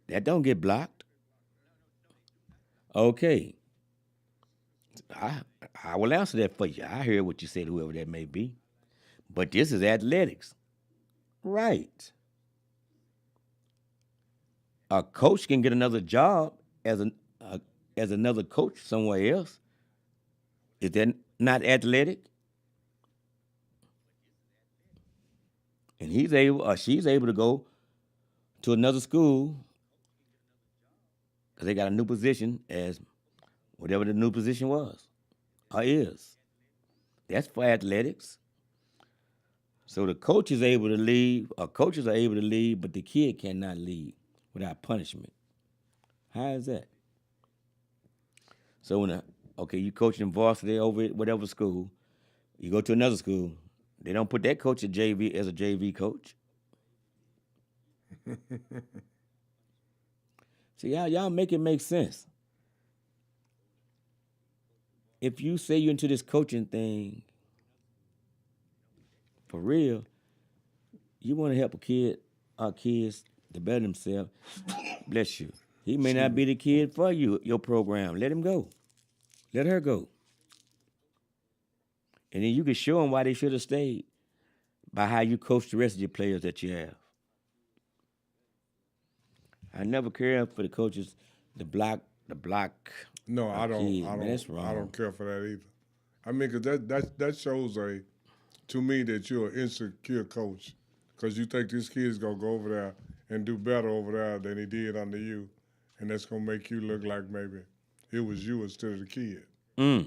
[SPEAKER 5] That don't get blocked. Okay. I will answer that for you. I hear what you said, whoever that may be. But this is athletics. Right. A coach can get another job as another coach somewhere else. Is that not athletic? And he's able or she's able to go to another school because they got a new position as whatever the new position was or is. That's for athletics. So the coach is able to leave, or coaches are able to leave, but the kid cannot leave without punishment. How is that? So when you coach in varsity over at whatever school, you go to another school, they don't put that coach at JV as a JV coach. See, y'all make it make sense. If you say you're into this coaching thing for real, you want to help our kids to better themselves. Bless you. He may not be the kid for your program. Let him go. Let her go. And then you can show them why they should have stayed by how you coach the rest of your players that you have. I never cared for the coaches, the block.
[SPEAKER 6] No, I don't.
[SPEAKER 5] kids,
[SPEAKER 6] I
[SPEAKER 5] man,
[SPEAKER 6] don't.
[SPEAKER 5] that's wrong.
[SPEAKER 6] I don't care for that either. I mean, cause that shows to me that you're an insecure coach, cause you think this kid's gonna go over there and do better over there than he did under you, and that's gonna make you look like maybe it was you instead of the kid.
[SPEAKER 5] I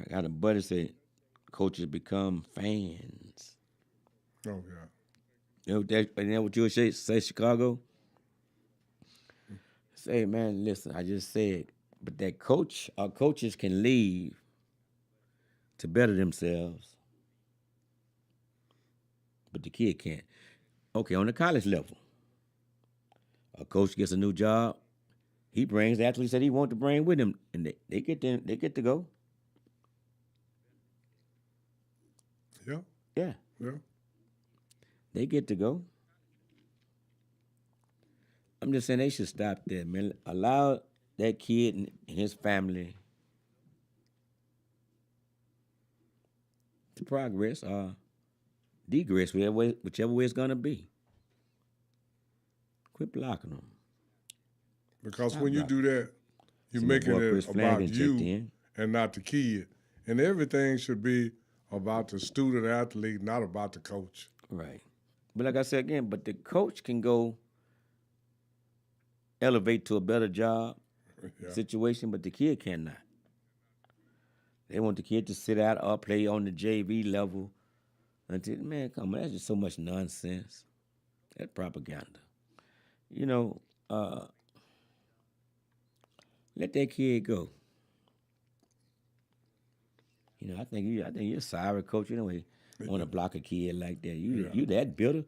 [SPEAKER 5] got a buddy say coaches become fans.
[SPEAKER 6] Oh yeah.
[SPEAKER 5] You know what you would say, Chicago? Say, man, listen, I just said, but that coach, our coaches can leave to better themselves, but the kid can't. Okay, on the college level, a coach gets a new job, he brings the athletes that he wants to bring with him, and they get to go.
[SPEAKER 6] Yeah.
[SPEAKER 5] Yeah,
[SPEAKER 6] Yeah.
[SPEAKER 5] they get to go. I'm just saying they should stop that, man. Allow that kid and his family to progress or digress, whichever way it's gonna be. Quit blocking them.
[SPEAKER 6] Because
[SPEAKER 5] Stop
[SPEAKER 6] when you
[SPEAKER 5] blocking.
[SPEAKER 6] do that, you're
[SPEAKER 5] See my
[SPEAKER 6] making
[SPEAKER 5] boy
[SPEAKER 6] it
[SPEAKER 5] Chris
[SPEAKER 6] about
[SPEAKER 5] Flanagan checked
[SPEAKER 6] you
[SPEAKER 5] in.
[SPEAKER 6] and not the kid. And everything should be about the student athlete, not about the coach.
[SPEAKER 5] Right. But like I said again, but the coach can go elevate to a better job
[SPEAKER 6] Yeah.
[SPEAKER 5] situation, but the kid cannot. They want the kid to sit out or play on the JV level until, man, come on, that's just so much nonsense. That's propaganda. You know, let that kid go. You know, I think you're a sorry coach. You know, you want to block a kid like that. You that bitter.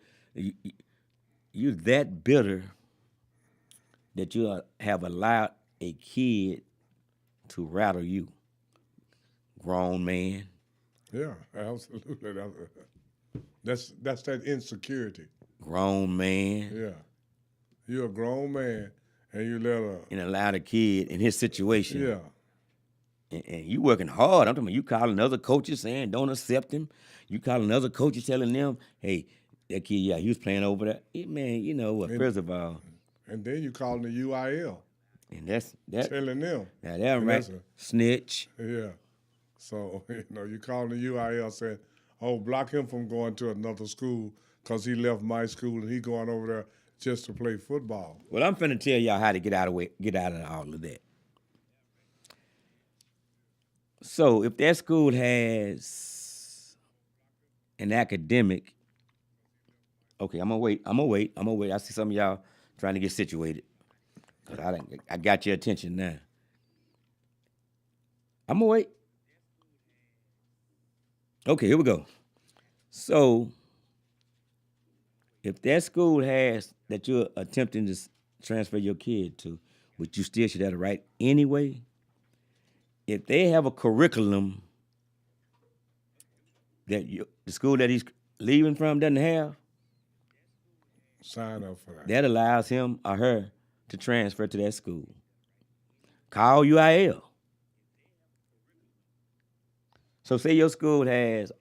[SPEAKER 5] You that bitter that you have allowed a kid to rattle you, grown man.
[SPEAKER 6] Yeah, absolutely. That's that insecurity.
[SPEAKER 5] Grown man.
[SPEAKER 6] Yeah. You're a grown man and you let a
[SPEAKER 5] And allow the kid in his situation.
[SPEAKER 6] yeah.
[SPEAKER 5] And you working hard. I'm talking about you calling other coaches saying don't accept him. You calling other coaches telling them, hey, that kid, yeah, he was playing over there. Man, you know what, first of all.
[SPEAKER 6] And then you calling the UIL,
[SPEAKER 5] And that's that.
[SPEAKER 6] telling them.
[SPEAKER 5] Now that
[SPEAKER 6] And
[SPEAKER 5] right.
[SPEAKER 6] that's
[SPEAKER 5] Snitch.
[SPEAKER 6] Yeah. So, you calling the UIL saying, oh, block him from going to another school because he left my school and he going over there just to play football.
[SPEAKER 5] Well, I'm finna tell y'all how to get out of all of that. So if that school has an academic, okay, I'm gonna wait. I see some of y'all trying to get situated. 'Cause I got your attention now. I'm gonna wait. Okay, here we go. So if that school has that you're attempting to transfer your kid to, which you still should have the right anyway, if they have a curriculum that the school that he's leaving from doesn't have,
[SPEAKER 6] Sign up for that.
[SPEAKER 5] that allows him or her to transfer to that school. Call UIL. So say your school has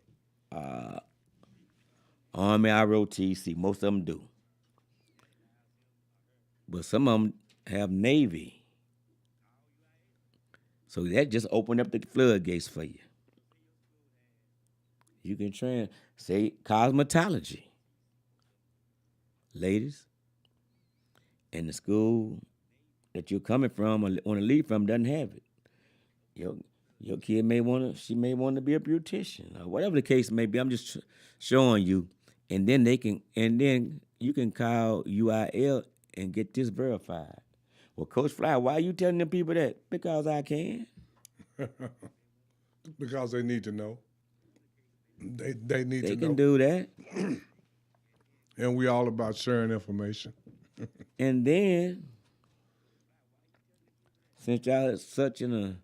[SPEAKER 5] Army, ROTC, most of them do. But some of them have Navy. So that just opened up the floodgates for you. You can say cosmetology. Ladies, and the school that you're coming from or want to leave from doesn't have it. Your kid she may want to be a beautician or whatever the case may be. I'm just showing you, and then you can call UIL and get this verified. Well, Coach Fly, why are you telling them people that? Because I can.
[SPEAKER 6] Because they need to know. They need to know.
[SPEAKER 5] They can do that.
[SPEAKER 6] And we all about sharing information.
[SPEAKER 5] And then, since y'all is such in a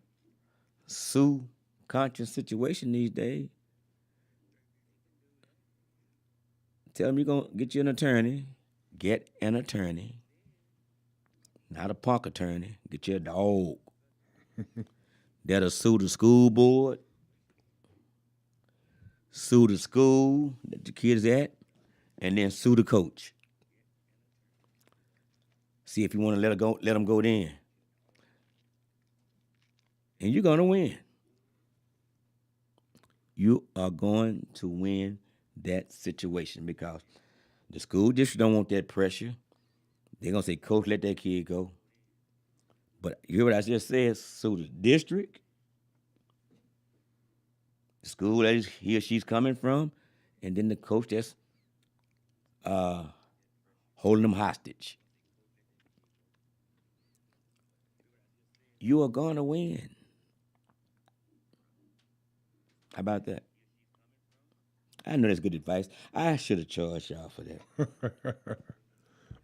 [SPEAKER 5] conscious situation these days, tell them you're going to get you an attorney. Get an attorney. Not a punk attorney. Get you a dog. That'll sue the school board, sue the school that the kid's at, and then sue the coach. See if you want to let them go then. And you're going to win. You are going to win that situation because the school district don't want that pressure. They're going to say, Coach, let that kid go. But you hear what I just said? So the district, the school that he or she's coming from, and then the coach that's holding them hostage. You are going to win. How about that? I know that's good advice. I should have charged y'all for that.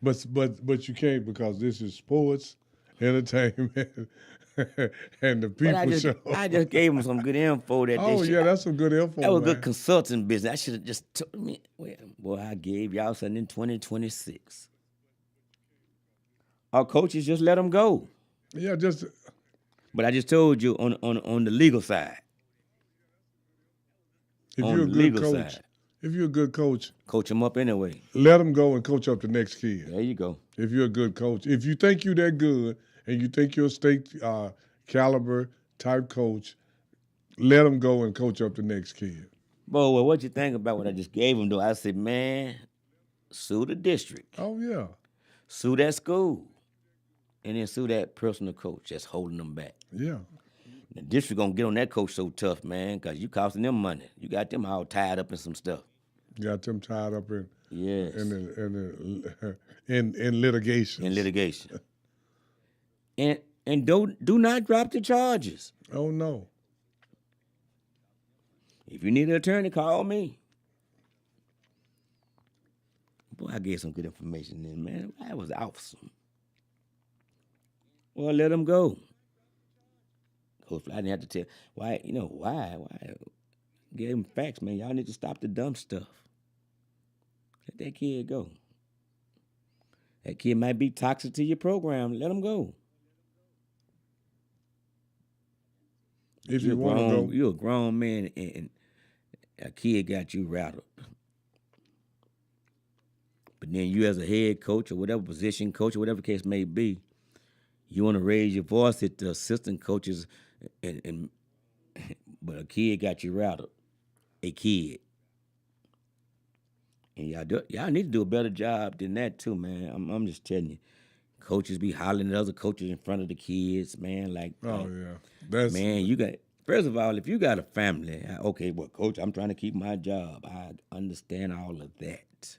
[SPEAKER 6] But you can't because this is sports, entertainment, and the people show.
[SPEAKER 5] I just gave them some good info that
[SPEAKER 6] Oh, yeah, that's some good info,
[SPEAKER 5] that was
[SPEAKER 6] man.
[SPEAKER 5] good consulting business. I should have just told me. Well, I gave y'all something in 2026. Our coaches just let them go.
[SPEAKER 6] Yeah,
[SPEAKER 5] But I just told you on the legal side.
[SPEAKER 6] if
[SPEAKER 5] On
[SPEAKER 6] you're a
[SPEAKER 5] the
[SPEAKER 6] good
[SPEAKER 5] legal
[SPEAKER 6] coach,
[SPEAKER 5] side.
[SPEAKER 6] If you're a good coach,
[SPEAKER 5] Coach them up anyway.
[SPEAKER 6] let them go and coach up the next kid.
[SPEAKER 5] There you go.
[SPEAKER 6] If you're a good coach. If you think you're that good and you think you're a state caliber type coach, let them go and coach up the next kid.
[SPEAKER 5] Boy, well, what you think about what I just gave him, though? I said, man, sue the district.
[SPEAKER 6] Oh, yeah.
[SPEAKER 5] Sue that school. And then sue that personal coach that's holding them back.
[SPEAKER 6] Yeah.
[SPEAKER 5] The district gonna get on that coach so tough, man, because you costing them money. You got them all tied up in some stuff.
[SPEAKER 6] Got them tied up in
[SPEAKER 5] Yes.
[SPEAKER 6] in litigation.
[SPEAKER 5] In litigation. And do not drop the charges.
[SPEAKER 6] Oh, no.
[SPEAKER 5] If you need an attorney, call me. Boy, I gave some good information then, man. That was awesome. Well, let them go. Hopefully, I didn't have to tell. Why? You know, why? Give them facts, man. Y'all need to stop the dumb stuff. Let that kid go. That kid might be toxic to your program. Let him go.
[SPEAKER 6] If you want to go.
[SPEAKER 5] You're a grown man, and a kid got you rattled. But then you as a head coach or whatever position coach or whatever the case may be, you want to raise your voice at the assistant coaches, but a kid got you rattled. A kid. And y'all need to do a better job than that too, man. I'm just telling you. Coaches be hollering at other coaches in front of the kids, man. Man, you got, first of all, if you got a family, okay, well, coach, I'm trying to keep my job. I understand all of that.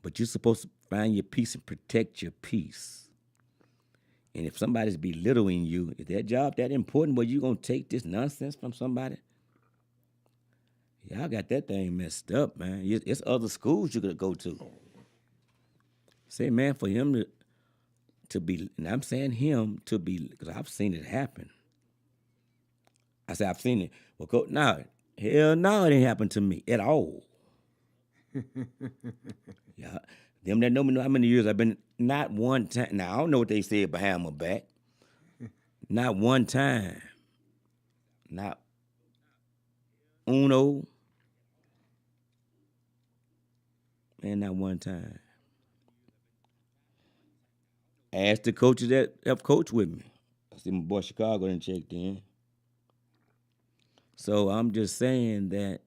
[SPEAKER 5] But you're supposed to find your peace and protect your peace. And if somebody's belittling you, is that job that important where you going to take this nonsense from somebody? Y'all got that thing messed up, man. It's other schools you could go to. Say, man, for him to be, and I'm saying him to be, because I've seen it happen. I said, I've seen it. Well, coach, hell no, it didn't happen to me at all. Yeah, them that know me know how many years I've been, not one time. Now, I don't know what they said behind my back. Not one time. Not uno. Man, not one time. I asked the coaches that have coached with me. I see my boy Chicago done checked in. So I'm just saying that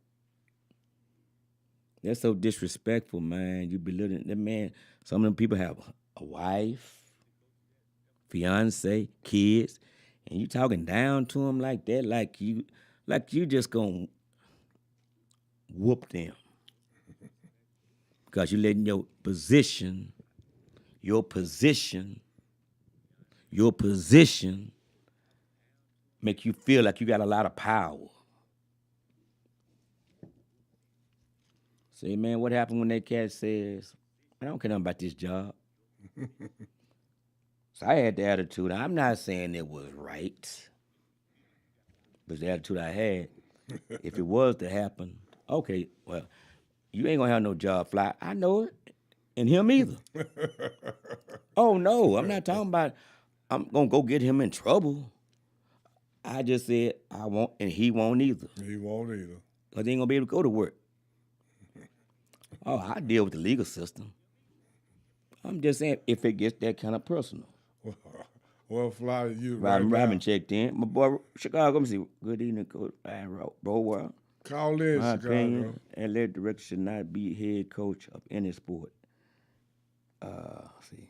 [SPEAKER 5] that's so disrespectful, man. You belittling that man. Some of them people have a wife, fiance, kids, and you talking down to them like that, like you just gonna whoop them because you letting your position make you feel like you got a lot of power. Say, man, what happened when that cat says, I don't care nothing about this job? So I had the attitude. I'm not saying it was right, but the attitude I had, if it was to happen, okay, well, you ain't gonna have no job fly. I know it, and him either. Oh, no, I'm not talking about I'm gonna go get him in trouble. I just said I won't, and he won't either.
[SPEAKER 6] He won't either.
[SPEAKER 5] Because he ain't gonna be able to go to work. Oh, I deal with the legal system. I'm just saying if it gets that kind of personal.
[SPEAKER 6] Well, Fly, you
[SPEAKER 5] Robin checked in. My boy Chicago, let me see. Good evening, Coach Bro.
[SPEAKER 6] Call in,
[SPEAKER 5] My
[SPEAKER 6] Chicago.
[SPEAKER 5] opinion, athletic director should not be head coach of any sport. See,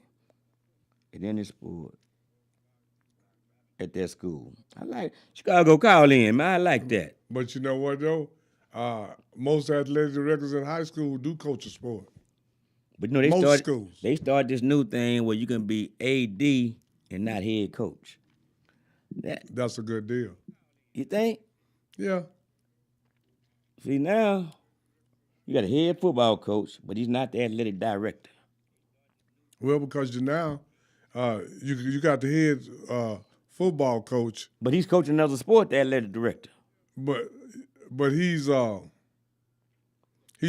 [SPEAKER 5] in any sport at that school. I like Chicago. Call in, man. I like that.
[SPEAKER 6] But you know what though? Most athletic directors in high school do coach a sport.
[SPEAKER 5] But no, they started this new thing where you can be AD and not head coach.
[SPEAKER 6] That's a good deal.
[SPEAKER 5] You think?
[SPEAKER 6] Yeah.
[SPEAKER 5] See, now you got a head football coach, but he's not the athletic director.
[SPEAKER 6] Well, because you got the head football coach,
[SPEAKER 5] but he's coaching another sport, the athletic director.
[SPEAKER 6] But he's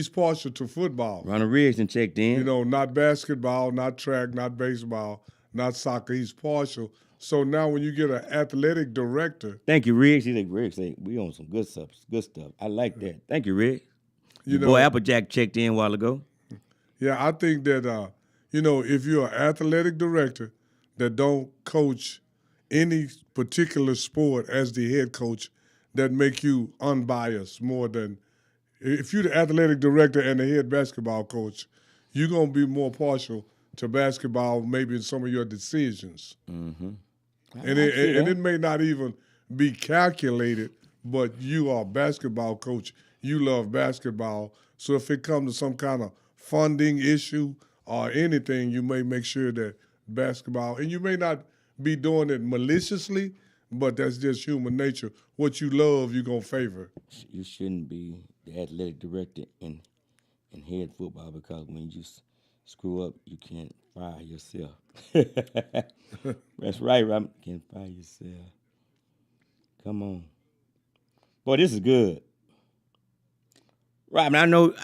[SPEAKER 6] partial to football.
[SPEAKER 5] Ronald Riggs done checked in.
[SPEAKER 6] You know, not basketball, not track, not baseball, not soccer. He's partial So now when you get an athletic director,
[SPEAKER 5] Thank you, Riggs. He said, Riggs, say, we on some good stuff. Good stuff. I like that. Thank you, Riggs.
[SPEAKER 6] you know,
[SPEAKER 5] Boy, Applejack checked in a while ago.
[SPEAKER 6] yeah, I think that if you're an athletic director that don't coach any particular sport as the head coach, that make you unbiased more than if you're the athletic director and the head basketball coach, you're gonna be more partial to basketball maybe in some of your decisions.
[SPEAKER 5] Mm-hmm.
[SPEAKER 6] And it may not even be calculated, but you are a basketball coach. You love basketball. So if it comes to some kind of funding issue or anything, you may make sure that basketball, and you may not be doing it maliciously, but that's just human nature. What you love, you're going to favor.
[SPEAKER 5] You shouldn't be the athletic director in head football because when you screw up, you can't fire yourself. That's right, Robin. Can't fire yourself. Come on. Boy, this is good. Robin, I know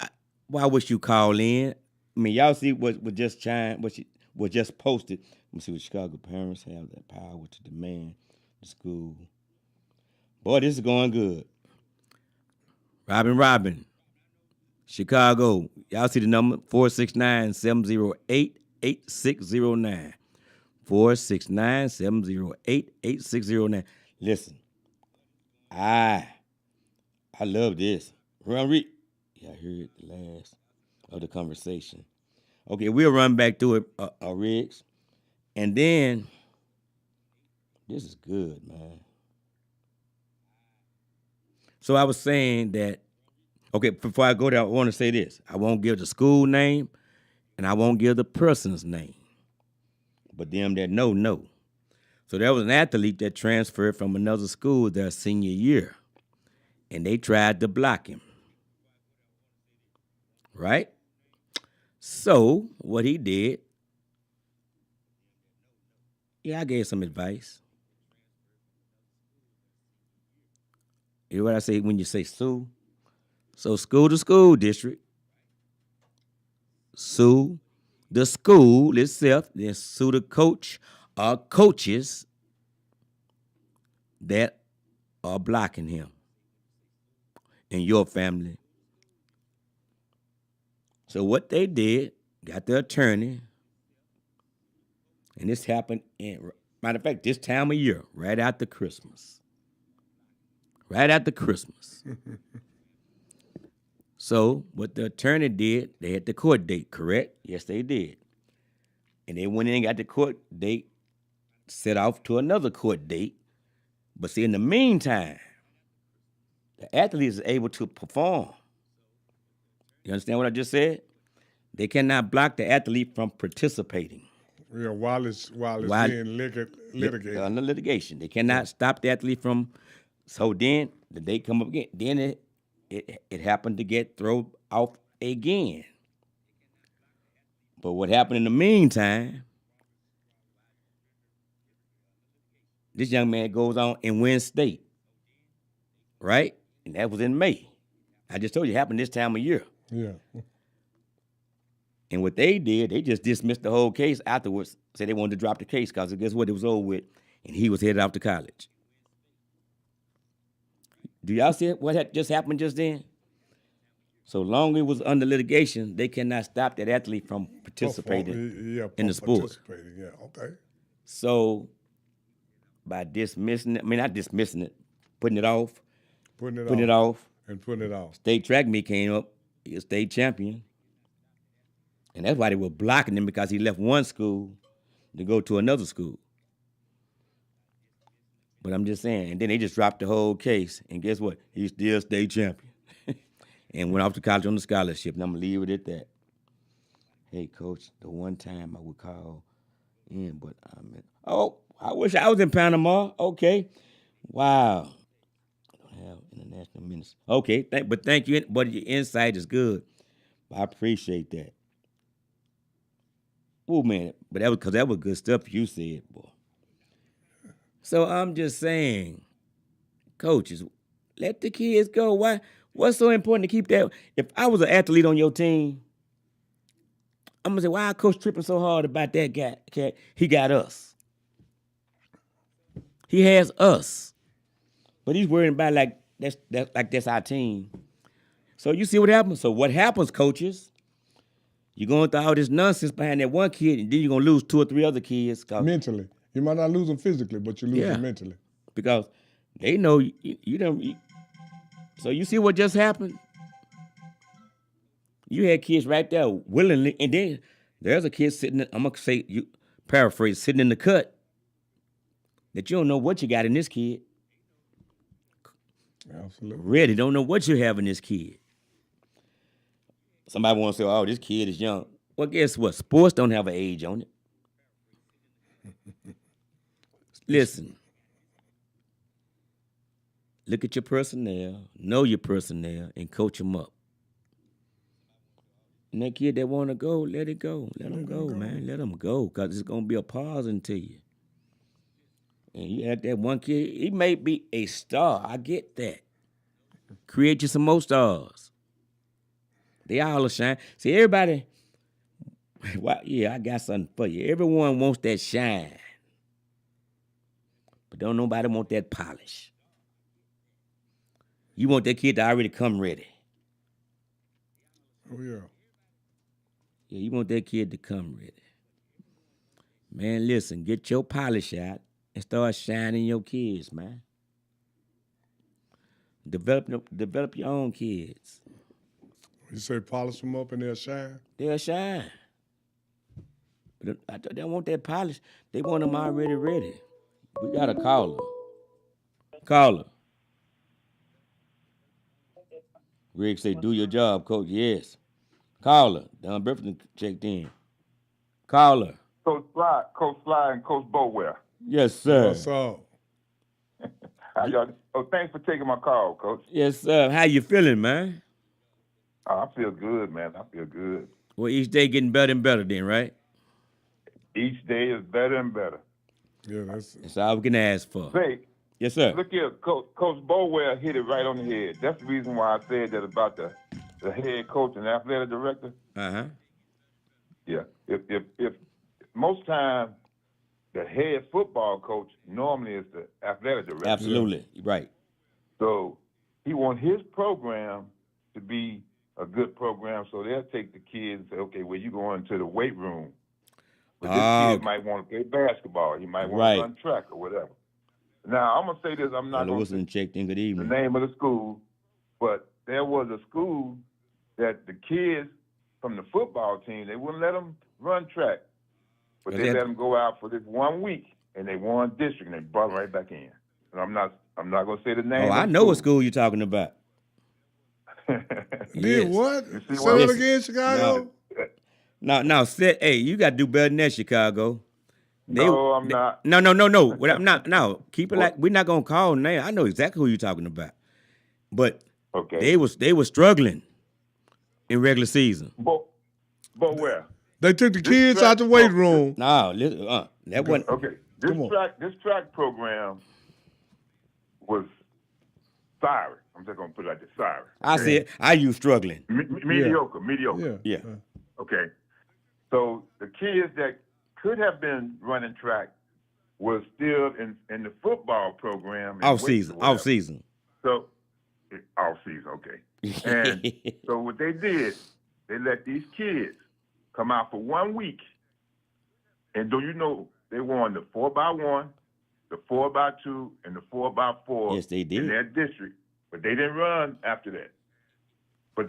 [SPEAKER 5] I wish you call in. I mean, y'all see what just posted. Let me see what Chicago parents have the power to demand the school. Boy, this is going good. Robin. Chicago. Y'all see the number? 469-708-8609. 469-708-8609. Listen, I love this. Run read. Yeah, I heard the last of the conversation. Okay, we'll run back through it, Riggs. And then, this is good, man. So I was saying that, okay, before I go there, I want to say this. I won't give the school name, and I won't give the person's name. But them that know. So there was an athlete that transferred from another school their senior year, and they tried to block him. Right? So what he did, I gave some advice. You know what I say when you say sue? So school to school district, sue the school itself, then sue the coach or coaches that are blocking him and your family. So what they did, got the attorney, and this happened matter of fact, this time of year, right after Christmas. Right after Christmas. So what the attorney did, they had the court date, correct? Yes, they did. And they went in and got the court date set off to another court date. But see, in the meantime, the athlete is able to perform. You understand what I just said? They cannot block the athlete from participating.
[SPEAKER 6] Yeah, while it's being litigated.
[SPEAKER 5] Under litigation. They cannot stop the athlete from. So then the date come up again. Then it happened to get thrown off again. But what happened in the meantime, this young man goes on and wins state. Right? And that was in May. I just told you it happened this time of year.
[SPEAKER 6] Yeah.
[SPEAKER 5] And what they did, they just dismissed the whole case afterwards. Said they wanted to drop the case because guess what? It was over with. And he was headed off to college. Do y'all see what had just happened just then? So long as it was under litigation, they cannot stop that athlete from participating in the sport.
[SPEAKER 6] Yeah, okay.
[SPEAKER 5] So by dismissing it, not dismissing it, putting it off.
[SPEAKER 6] Putting it
[SPEAKER 5] off.
[SPEAKER 6] And putting it off.
[SPEAKER 5] State track meet came up. He was state champion. And that's why they were blocking him, because he left one school to go to another school. But I'm just saying, and then they just dropped the whole case, and guess what? He's still state champion. And went off to college on the scholarship, and I'm going to leave it at that. Hey, Coach, the one time I would call in, but I wish I was in Panama. Okay. Wow. I don't have international minutes. Okay, but thank you. But your insight is good. I appreciate that. Oh, man, but that was good stuff you said, boy. So I'm just saying, coaches, let the kids go. Why? What's so important to keep that? If I was an athlete on your team, I'm going to say, why Coach tripping so hard about that guy? He got us. He has us. But he's worrying about that's our team. So you see what happens? So what happens, coaches? You're going through all this nonsense behind that one kid, and then you're going to lose 2 or 3 other kids.
[SPEAKER 6] Mentally. You might not lose them physically, but you lose them mentally.
[SPEAKER 5] Because they know you don't. So you see what just happened? You had kids right there willingly, and then there's a kid sitting, I'm going to say, you paraphrase, sitting in the cut that you don't know what you got in this kid.
[SPEAKER 6] Absolutely.
[SPEAKER 5] Really don't know what you have in this kid. Somebody wants to say, oh, this kid is young. Well, guess what? Sports don't have an age on it. Listen. Look at your personnel, know your personnel, and coach them up. And that kid that want to go, let it go. Let them go, man. Let them go, because it's going to be a pause into you. And you had that one kid, he may be a star. I get that. Create you some more stars. They all shine. See, everybody, well, yeah, I got something for you. Everyone wants that shine. But don't nobody want that polish. You want that kid to already come ready.
[SPEAKER 6] Oh, yeah.
[SPEAKER 5] Yeah, you want that kid to come ready. Man, listen, get your polish out and start shining your kids, man. Develop your own kids.
[SPEAKER 6] You say polish them up and they'll shine?
[SPEAKER 5] They'll shine. But they don't want that polish. They want them already ready. We got a caller. Caller. Rick say, do your job, coach. Yes. Caller. Don Burford checked in. Caller.
[SPEAKER 8] Coach Sly, and Coach Bowell.
[SPEAKER 5] Yes, sir.
[SPEAKER 6] What's up?
[SPEAKER 8] How y'all? Oh, thanks for taking my call, Coach.
[SPEAKER 5] Yes, sir. How you feeling, man?
[SPEAKER 8] I feel good, man. I feel good.
[SPEAKER 5] Well, each day getting better and better then, right?
[SPEAKER 8] Each day is better and better.
[SPEAKER 6] Yeah,
[SPEAKER 5] That's all we can ask for.
[SPEAKER 8] Say,
[SPEAKER 5] Yes, sir.
[SPEAKER 8] look here, Coach Bowell hit it right on the head. That's the reason why I said that about the head coach and athletic director.
[SPEAKER 5] Uh-huh.
[SPEAKER 8] Yeah. If most time the head football coach normally is the athletic director.
[SPEAKER 5] Absolutely. Right.
[SPEAKER 8] So he wants his program to be a good program, so they'll take the kids and say, okay, well, you going to the weight room. But this kid might want to play basketball. He might want to run track or whatever. Now, I'm going to say this. I'm not going to say
[SPEAKER 5] checked in. Good evening.
[SPEAKER 8] the name of the school, but there was a school that the kids from the football team, they wouldn't let them run track. But they let them go out for this 1 week, and they won district, and they brought them right back in. And I'm not going to say the name.
[SPEAKER 5] Oh, I know what school you're talking about.
[SPEAKER 6] Did what?
[SPEAKER 8] You see
[SPEAKER 6] Say
[SPEAKER 8] what
[SPEAKER 6] that
[SPEAKER 8] I'm-
[SPEAKER 6] again, Chicago?
[SPEAKER 5] No, hey, you got to do better than that, Chicago.
[SPEAKER 8] I'm not.
[SPEAKER 5] No. What I'm not. No, keep it like we're not gonna call name. I know exactly who you're talking about, but
[SPEAKER 8] Okay.
[SPEAKER 5] they were struggling in regular season.
[SPEAKER 8] But where?
[SPEAKER 6] They took the kids out the weight room.
[SPEAKER 5] No, listen, that wasn't.
[SPEAKER 8] Okay.
[SPEAKER 6] Come on.
[SPEAKER 8] This track program was sorry. I'm just gonna put it like this. Sorry.
[SPEAKER 5] I said you struggling.
[SPEAKER 8] Mediocre.
[SPEAKER 5] Yeah.
[SPEAKER 8] Okay. So the kids that could have been running track was still in the football program.
[SPEAKER 5] Off season.
[SPEAKER 8] So off season, okay. And so what they did, they let these kids come out for 1 week. And do you know they won the 4x1, the 4x2, and the 4x4
[SPEAKER 5] Yes, they did.
[SPEAKER 8] in their district. But they didn't run after that. But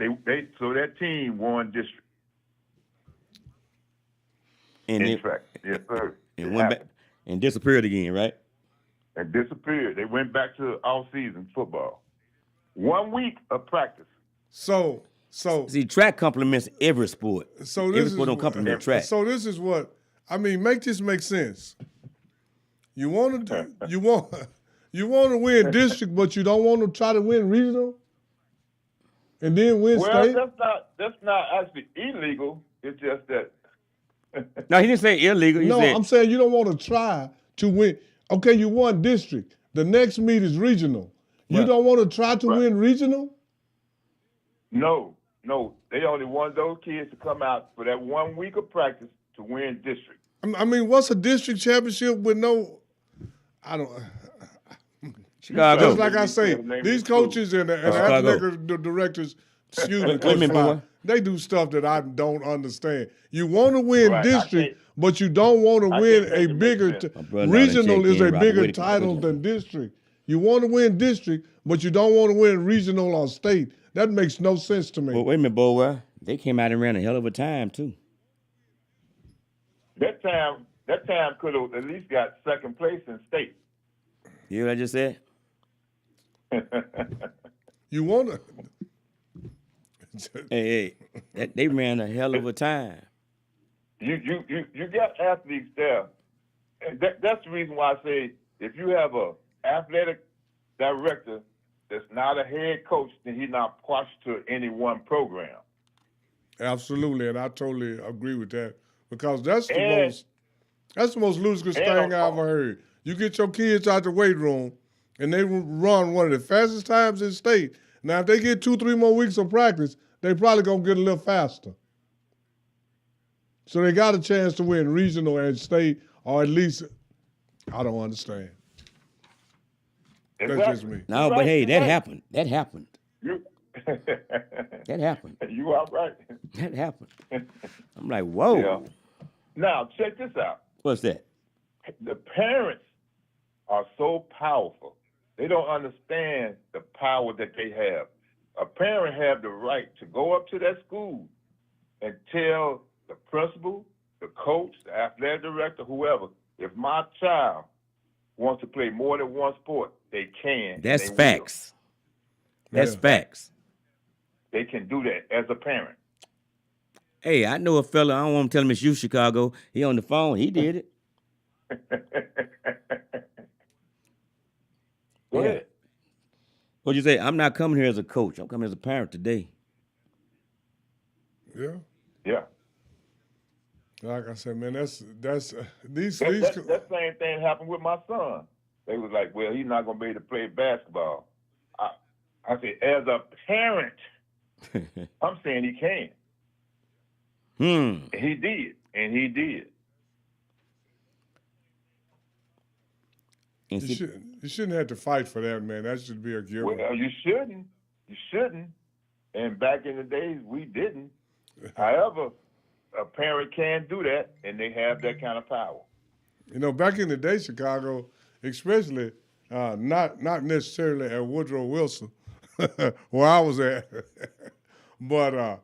[SPEAKER 8] so that team won district.
[SPEAKER 5] And
[SPEAKER 8] in
[SPEAKER 5] it,
[SPEAKER 8] track. Yes, sir.
[SPEAKER 5] and
[SPEAKER 8] It
[SPEAKER 5] went back
[SPEAKER 8] happened.
[SPEAKER 5] and disappeared again, right?
[SPEAKER 8] And disappeared. They went back to all-season football. 1 week of practice.
[SPEAKER 6] So
[SPEAKER 5] See, track complements every sport.
[SPEAKER 6] So
[SPEAKER 5] Every
[SPEAKER 6] this
[SPEAKER 5] sport
[SPEAKER 6] is
[SPEAKER 5] don't complement track.
[SPEAKER 6] So this is what I mean. Make this make sense. You want to win district, but you don't want to try to win regional, and then win
[SPEAKER 8] Well,
[SPEAKER 6] state.
[SPEAKER 8] that's not actually illegal. It's just that.
[SPEAKER 5] No, he didn't say illegal. He
[SPEAKER 6] No,
[SPEAKER 5] said,
[SPEAKER 6] I'm saying you don't want to try to win. Okay, you won district. The next meet is regional. You
[SPEAKER 5] Right.
[SPEAKER 6] don't want to try to win regional?
[SPEAKER 8] No. They only want those kids to come out for that 1 week of practice to win district.
[SPEAKER 6] I mean, what's a district championship with no? I don't.
[SPEAKER 5] Chicago.
[SPEAKER 6] Just like I say, these coaches and the athletic directors, excuse me, Coach Fly, they do stuff that I don't understand. You want to win district, but you don't want to win a bigger regional is a bigger title than district. You want to win district, but you don't want to win regional or state. That makes no sense to me.
[SPEAKER 5] Well, wait a minute, boy. They came out and ran a hell of a time too.
[SPEAKER 8] That time could have at least got second place in state.
[SPEAKER 5] You hear what I just said?
[SPEAKER 6] You want to?
[SPEAKER 5] Hey, they ran a hell of a time.
[SPEAKER 8] You got athletes there. And that's the reason why I say if you have a athletic director that's not a head coach, then he's not partial to any one program.
[SPEAKER 6] Absolutely, and I totally agree with that because that's the most ludicrous thing I ever heard. You get your kids out the weight room, and they run one of the fastest times in state. Now, if they get 2-3 more weeks of practice, they probably gonna get a little faster. So they got a chance to win regional and state, or at least I don't understand. That's just me.
[SPEAKER 5] No, but hey, that happened. That happened. That happened.
[SPEAKER 8] You are right.
[SPEAKER 5] That happened. I'm like, whoa.
[SPEAKER 8] Yeah. Now, check this out.
[SPEAKER 5] What's that?
[SPEAKER 8] The parents are so powerful. They don't understand the power that they have. A parent have the right to go up to that school and tell the principal, the coach, the athletic director, whoever, if my child wants to play more than one sport, they can.
[SPEAKER 5] That's facts. That's facts.
[SPEAKER 8] They can do that as a parent.
[SPEAKER 5] Hey, I know a fella, I don't want to tell him it's you, Chicago. He on the phone. He did it.
[SPEAKER 8] Go ahead.
[SPEAKER 5] What'd you say? I'm not coming here as a coach. I'm coming as a parent today.
[SPEAKER 6] Yeah.
[SPEAKER 8] Yeah.
[SPEAKER 6] Like I said, man, that
[SPEAKER 8] same thing happened with my son. They was like, well, he's not going to be able to play basketball. I said, as a parent, I'm saying he can. And he did.
[SPEAKER 6] You shouldn't have to fight for that, man. That should be a given.
[SPEAKER 8] Well, you shouldn't. You shouldn't. And back in the days, we didn't. However, a parent can do that, and they have that kind of power.
[SPEAKER 6] You know, back in the day, Chicago, especially not necessarily at Woodrow Wilson, where I was at, but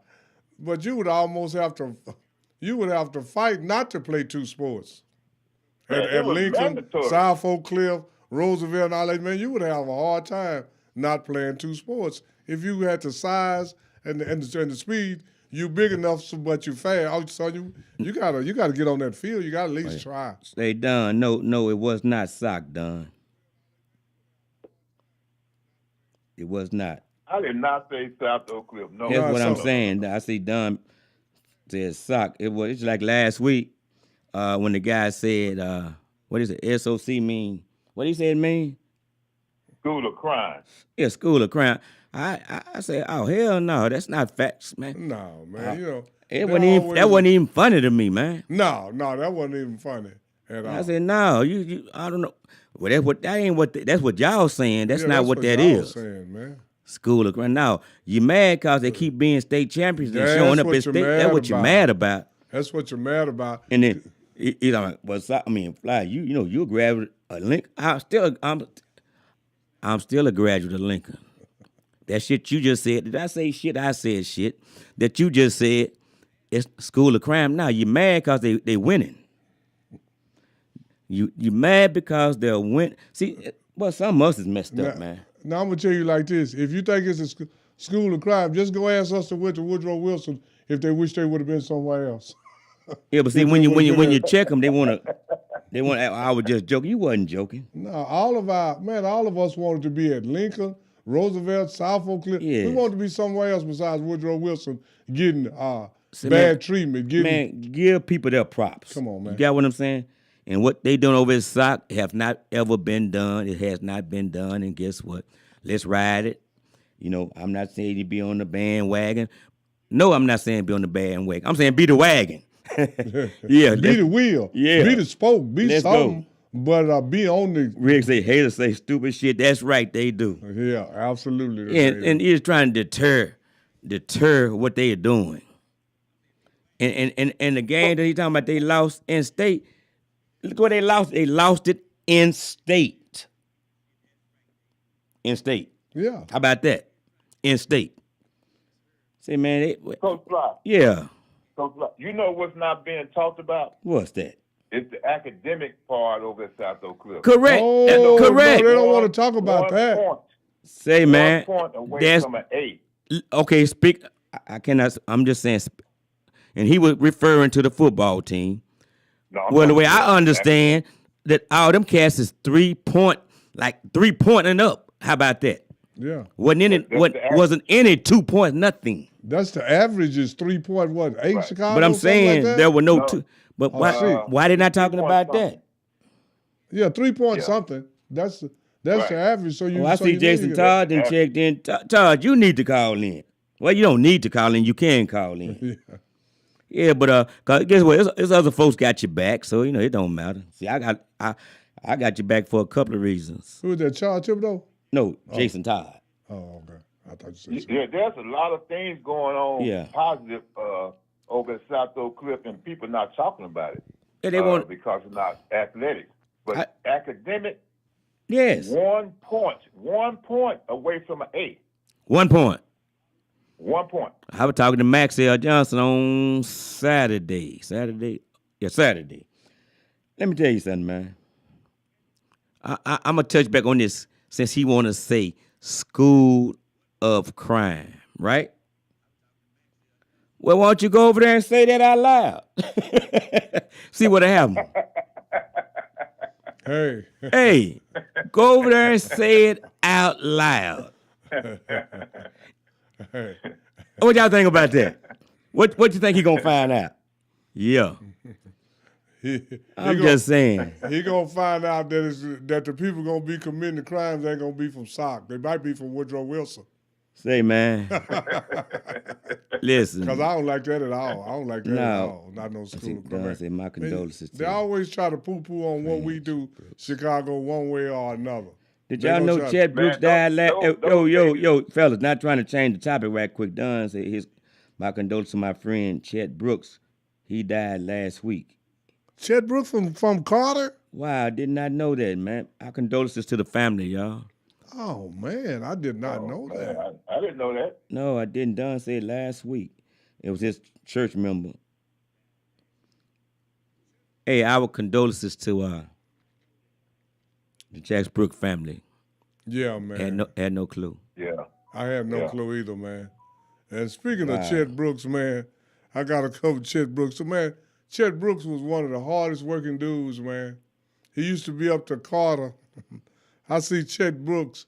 [SPEAKER 6] you would almost have to fight not to play two sports. At Lincoln, mandatory. South Oak Cliff, Roosevelt, and all that, man, you would have a hard time not playing two sports if you had the size and the speed. You big enough, but you fast. So you gotta get on that field. You gotta at least try.
[SPEAKER 5] Stay done. No, it was not sock done. It was not.
[SPEAKER 8] I did not say South Oak Cliff. No,
[SPEAKER 5] that's what I'm saying. I see Don said sock. It's like last week when the guy said, "What does it? SOC mean?" What he said mean?
[SPEAKER 8] School of crime.
[SPEAKER 5] Yeah, school of crime. I said, oh hell no, that's not facts, man.
[SPEAKER 6] No, man, you know
[SPEAKER 5] that wasn't even funny to me, man.
[SPEAKER 6] No, that wasn't even funny at all.
[SPEAKER 5] I said, no, you I don't know. Well, that's what y'all saying. That's not what that is.
[SPEAKER 6] Saying, man.
[SPEAKER 5] School of crime. Now you mad because they keep being state champions and showing up at state. That's what you're mad about.
[SPEAKER 6] That's what you're mad about.
[SPEAKER 5] And then you know, Fly, you know, you graduate of Lincoln. I'm still a graduate of Lincoln. That shit you just said, did I say shit? I said shit. That you just said, it's school of crime. Now you mad because they winning. You mad because they're winning. See, well, some of us is messed up, man.
[SPEAKER 6] Now I'm gonna tell you like this: if you think it's a school of crime, just go ask us that went to Woodrow Wilson if they wish they would have been somewhere else.
[SPEAKER 5] Yeah, but see, when you check them, they want. I was just joking. You wasn't joking.
[SPEAKER 6] No, all of us wanted to be at Lincoln, Roosevelt, South Oak Cliff.
[SPEAKER 5] Yeah.
[SPEAKER 6] We wanted to be somewhere else besides Woodrow Wilson getting bad treatment.
[SPEAKER 5] Give people their props.
[SPEAKER 6] Come on, man.
[SPEAKER 5] You got what I'm saying? And what they doing over at SOC have not ever been done. It has not been done. And guess what? Let's ride it. You know, I'm not saying you be on the bandwagon. No, I'm not saying be on the bandwagon. I'm saying be the wagon. Yeah,
[SPEAKER 6] be the wheel.
[SPEAKER 5] Yeah.
[SPEAKER 6] Be the spoke. Be something. But be on the
[SPEAKER 5] Rick say haters say stupid shit. That's right, they do.
[SPEAKER 6] yeah, absolutely.
[SPEAKER 5] And he's trying to deter what they are doing. And the game that he talking about, they lost in state. Look what they lost. They lost it in state. In state.
[SPEAKER 6] Yeah.
[SPEAKER 5] How about that? In state. Say, man,
[SPEAKER 8] Coach Fly.
[SPEAKER 5] yeah.
[SPEAKER 8] Coach Fly. You know what's not being talked about?
[SPEAKER 5] What's that?
[SPEAKER 8] It's the academic part over at South Oak Cliff.
[SPEAKER 5] Correct.
[SPEAKER 6] Oh,
[SPEAKER 5] correct.
[SPEAKER 6] No, they don't want to talk about
[SPEAKER 8] 1
[SPEAKER 6] that.
[SPEAKER 8] point.
[SPEAKER 5] Say, man,
[SPEAKER 8] 1 point away
[SPEAKER 5] that's
[SPEAKER 8] from an 8.
[SPEAKER 5] okay. Speak. I cannot. I'm just saying. And he was referring to the football team.
[SPEAKER 8] No, I'm
[SPEAKER 5] Well, the
[SPEAKER 8] talking
[SPEAKER 5] way
[SPEAKER 8] about
[SPEAKER 5] I understand that all them cats is 3 point, like 3 point and up. How about that?
[SPEAKER 6] Yeah.
[SPEAKER 5] Wasn't any 2 points, nothing.
[SPEAKER 6] That's the average is 3.8
[SPEAKER 8] Right.
[SPEAKER 6] Chicago.
[SPEAKER 5] But I'm
[SPEAKER 6] something
[SPEAKER 5] saying
[SPEAKER 6] like that?
[SPEAKER 5] there were no
[SPEAKER 8] No.
[SPEAKER 5] two. But
[SPEAKER 6] see.
[SPEAKER 5] why they not talking
[SPEAKER 8] 3
[SPEAKER 5] about
[SPEAKER 8] point
[SPEAKER 5] that?
[SPEAKER 6] Yeah, 3 point
[SPEAKER 8] Yeah.
[SPEAKER 6] something. That's
[SPEAKER 8] Right.
[SPEAKER 6] the average. So you.
[SPEAKER 5] Oh, I
[SPEAKER 6] so
[SPEAKER 5] see
[SPEAKER 6] you know
[SPEAKER 5] Jason
[SPEAKER 6] you
[SPEAKER 5] Todd and
[SPEAKER 8] that.
[SPEAKER 5] checked in. Todd, you need to call in. Well, you don't need to call in. You can call in. Yeah, but 'cause guess what? It's other folks got your back, so you know it don't matter. See, I got your back for a couple of reasons.
[SPEAKER 6] Who was that? Charles Thibodeau?
[SPEAKER 5] No, Jason Todd.
[SPEAKER 6] Oh, okay. I thought you said.
[SPEAKER 8] Yeah, there's a lot of things going on
[SPEAKER 5] Yeah.
[SPEAKER 8] positive over at South Oak Cliff, and people not talking about it
[SPEAKER 5] Yeah, they want.
[SPEAKER 8] because it's not athletic. But academic,
[SPEAKER 5] Yes,
[SPEAKER 8] 1 point away from an 8.
[SPEAKER 5] 1 point.
[SPEAKER 8] 1 point.
[SPEAKER 5] I was talking to Max L. Johnson on Saturday. Yeah, Saturday. Let me tell you something, man. I'm gonna touch back on this since he want to say school of crime, right? Well, why don't you go over there and say that out loud? See what happened.
[SPEAKER 6] Hey.
[SPEAKER 5] Hey, go over there and say it out loud. What y'all think about that? What you think he gonna find out? Yeah, I'm just saying.
[SPEAKER 6] He gonna find out that the people gonna be committing the crimes ain't gonna be from SOC. They might be from Woodrow Wilson.
[SPEAKER 5] Say, man. Listen.
[SPEAKER 6] Because I don't like that at all. I don't like that at all. Not no school of crime.
[SPEAKER 5] Say my condolences to
[SPEAKER 6] They
[SPEAKER 5] you.
[SPEAKER 6] always try to poo-poo on what we do, Chicago, one way or another.
[SPEAKER 5] Did
[SPEAKER 6] They
[SPEAKER 5] y'all
[SPEAKER 6] gonna
[SPEAKER 5] know
[SPEAKER 6] try-
[SPEAKER 5] Chet Brooks died last?
[SPEAKER 8] don't
[SPEAKER 5] Yo, fellas, not trying to change the topic right quick. Dunn said my condolences to my friend Chet Brooks. He died last week.
[SPEAKER 6] Chet Brooks from Carter?
[SPEAKER 5] Wow, I did not know that, man. Our condolences to the family, y'all.
[SPEAKER 6] Oh, man, I did not know that.
[SPEAKER 8] I didn't know that.
[SPEAKER 5] No, I didn't. Dunn said last week. It was his church member. Hey, our condolences to the Jack Brooks family.
[SPEAKER 6] Yeah, man.
[SPEAKER 5] Had no clue.
[SPEAKER 8] Yeah.
[SPEAKER 6] I have no
[SPEAKER 8] Yeah.
[SPEAKER 6] clue either, man. And speaking
[SPEAKER 5] Wow.
[SPEAKER 6] of Chet Brooks, man, I got to cover Chet Brooks. So, man, Chet Brooks was one of the hardest working dudes, man. He used to be up to Carter. I see Chet Brooks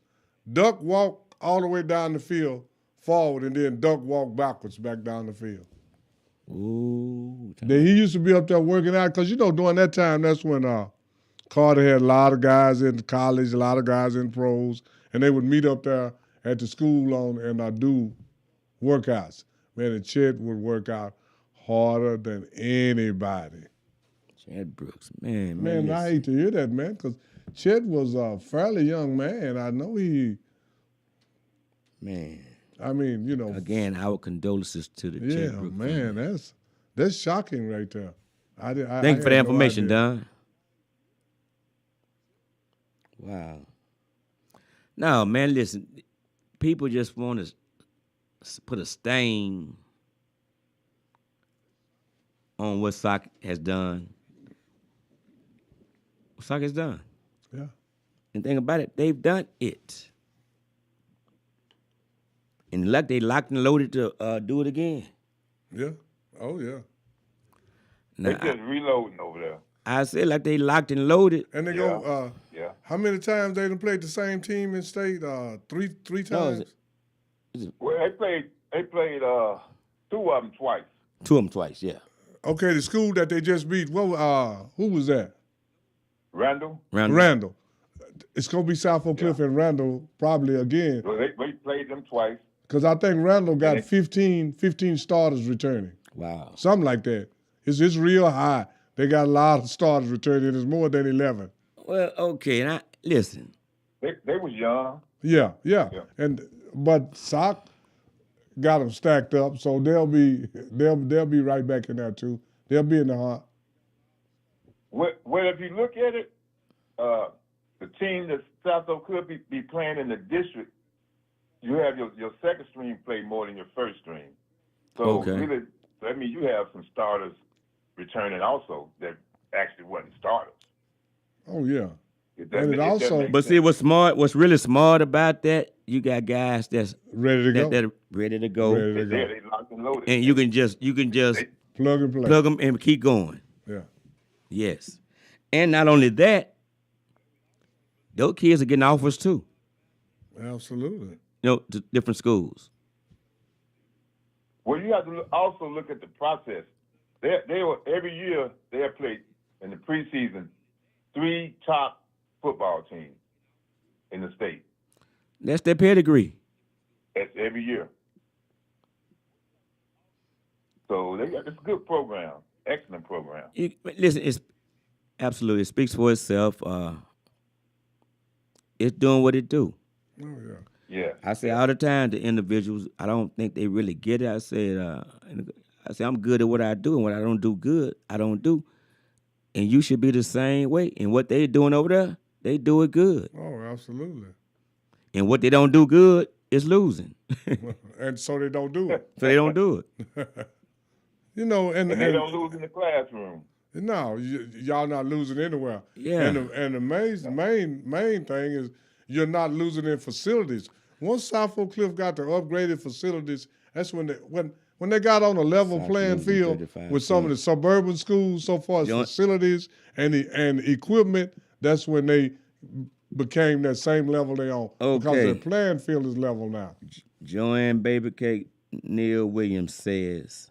[SPEAKER 6] duck walk all the way down the field forward and then duck walk backwards back down the field.
[SPEAKER 5] Ooh.
[SPEAKER 6] Then he used to be up there working out because, during that time, that's when Carter had a lot of guys in college, a lot of guys in pros, and they would meet up there at the school and do workouts. Man, and Chet would work out harder than anybody.
[SPEAKER 5] Chet Brooks, man.
[SPEAKER 6] Man, I hate to hear that, man, because Chet was a fairly young man. I know
[SPEAKER 5] Man.
[SPEAKER 6] Again,
[SPEAKER 5] our condolences to the
[SPEAKER 6] yeah,
[SPEAKER 5] Chet Brooks
[SPEAKER 6] man,
[SPEAKER 5] family.
[SPEAKER 6] that's shocking right there.
[SPEAKER 5] Thank you for the
[SPEAKER 6] had no
[SPEAKER 5] information,
[SPEAKER 6] idea.
[SPEAKER 5] Don. Wow. No, man, listen. People just want to put a stain on what SOC has done. What SOC has done.
[SPEAKER 6] Yeah.
[SPEAKER 5] And think about it, they've done it. And like they locked and loaded to do it again.
[SPEAKER 6] Yeah. Oh, yeah.
[SPEAKER 8] They
[SPEAKER 5] Now,
[SPEAKER 8] just reloading over there.
[SPEAKER 5] I said like they locked and loaded.
[SPEAKER 6] And they
[SPEAKER 8] Yeah.
[SPEAKER 6] go,
[SPEAKER 8] Yeah.
[SPEAKER 6] how many times they done played the same team in state? Three
[SPEAKER 5] No,
[SPEAKER 6] times?
[SPEAKER 8] Well, they played two of them twice.
[SPEAKER 5] Two of them twice, yeah.
[SPEAKER 6] Okay, the school that they just beat, who was that?
[SPEAKER 8] Randall.
[SPEAKER 6] Randall. It's going to be South Oak Cliff and Randall probably again.
[SPEAKER 8] So they played them twice.
[SPEAKER 6] Because I think Randall got 15 starters returning.
[SPEAKER 5] Wow.
[SPEAKER 6] Something like that. It's real high. They got a lot of starters returning. It's more than 11.
[SPEAKER 5] Well, okay, and listen.
[SPEAKER 8] They was young.
[SPEAKER 6] Yeah. But Sock got them stacked up, so they'll be right back in there too. They'll be in the hunt.
[SPEAKER 8] Well, if you look at it, the team that South Oak could be playing in the district, you have your second string play more than your first string. So really, that means you have some starters returning also that actually wasn't starters.
[SPEAKER 6] Oh yeah.
[SPEAKER 5] But see, what's really smart about that, you got guys that's
[SPEAKER 6] ready to go.
[SPEAKER 5] That are ready to go.
[SPEAKER 8] They locked and loaded.
[SPEAKER 5] And you can just
[SPEAKER 6] plug and play.
[SPEAKER 5] Plug them and keep going.
[SPEAKER 6] Yeah.
[SPEAKER 5] Yes. And not only that, those kids are getting offers too.
[SPEAKER 6] Absolutely.
[SPEAKER 5] To different schools.
[SPEAKER 8] Well, you have to also look at the process. They were every year they have played in the preseason 3 top football teams in the state.
[SPEAKER 5] That's their pedigree.
[SPEAKER 8] That's every year. So it's a good program, excellent program.
[SPEAKER 5] Listen, it's absolutely, it speaks for itself. It's doing what it do.
[SPEAKER 6] Oh yeah.
[SPEAKER 8] Yeah.
[SPEAKER 5] I say all the time to individuals, I don't think they really get it. I say I'm good at what I do, and what I don't do good, I don't do. And you should be the same way. And what they doing over there, they do it good.
[SPEAKER 6] Oh, absolutely.
[SPEAKER 5] And what they don't do good is losing.
[SPEAKER 6] And so they don't do it.
[SPEAKER 5] So they don't do it.
[SPEAKER 8] And they don't lose in the classroom.
[SPEAKER 6] No, y'all not losing anywhere.
[SPEAKER 5] Yeah.
[SPEAKER 6] And the main thing is you're not losing in facilities. Once South Oak Cliff got the upgraded facilities, that's when they got on a level playing field with some of the suburban schools so far as facilities and equipment, that's when they became that same level they on.
[SPEAKER 5] Okay.
[SPEAKER 6] Because their playing field is level now.
[SPEAKER 5] Joanne Babycake Neil Williams says,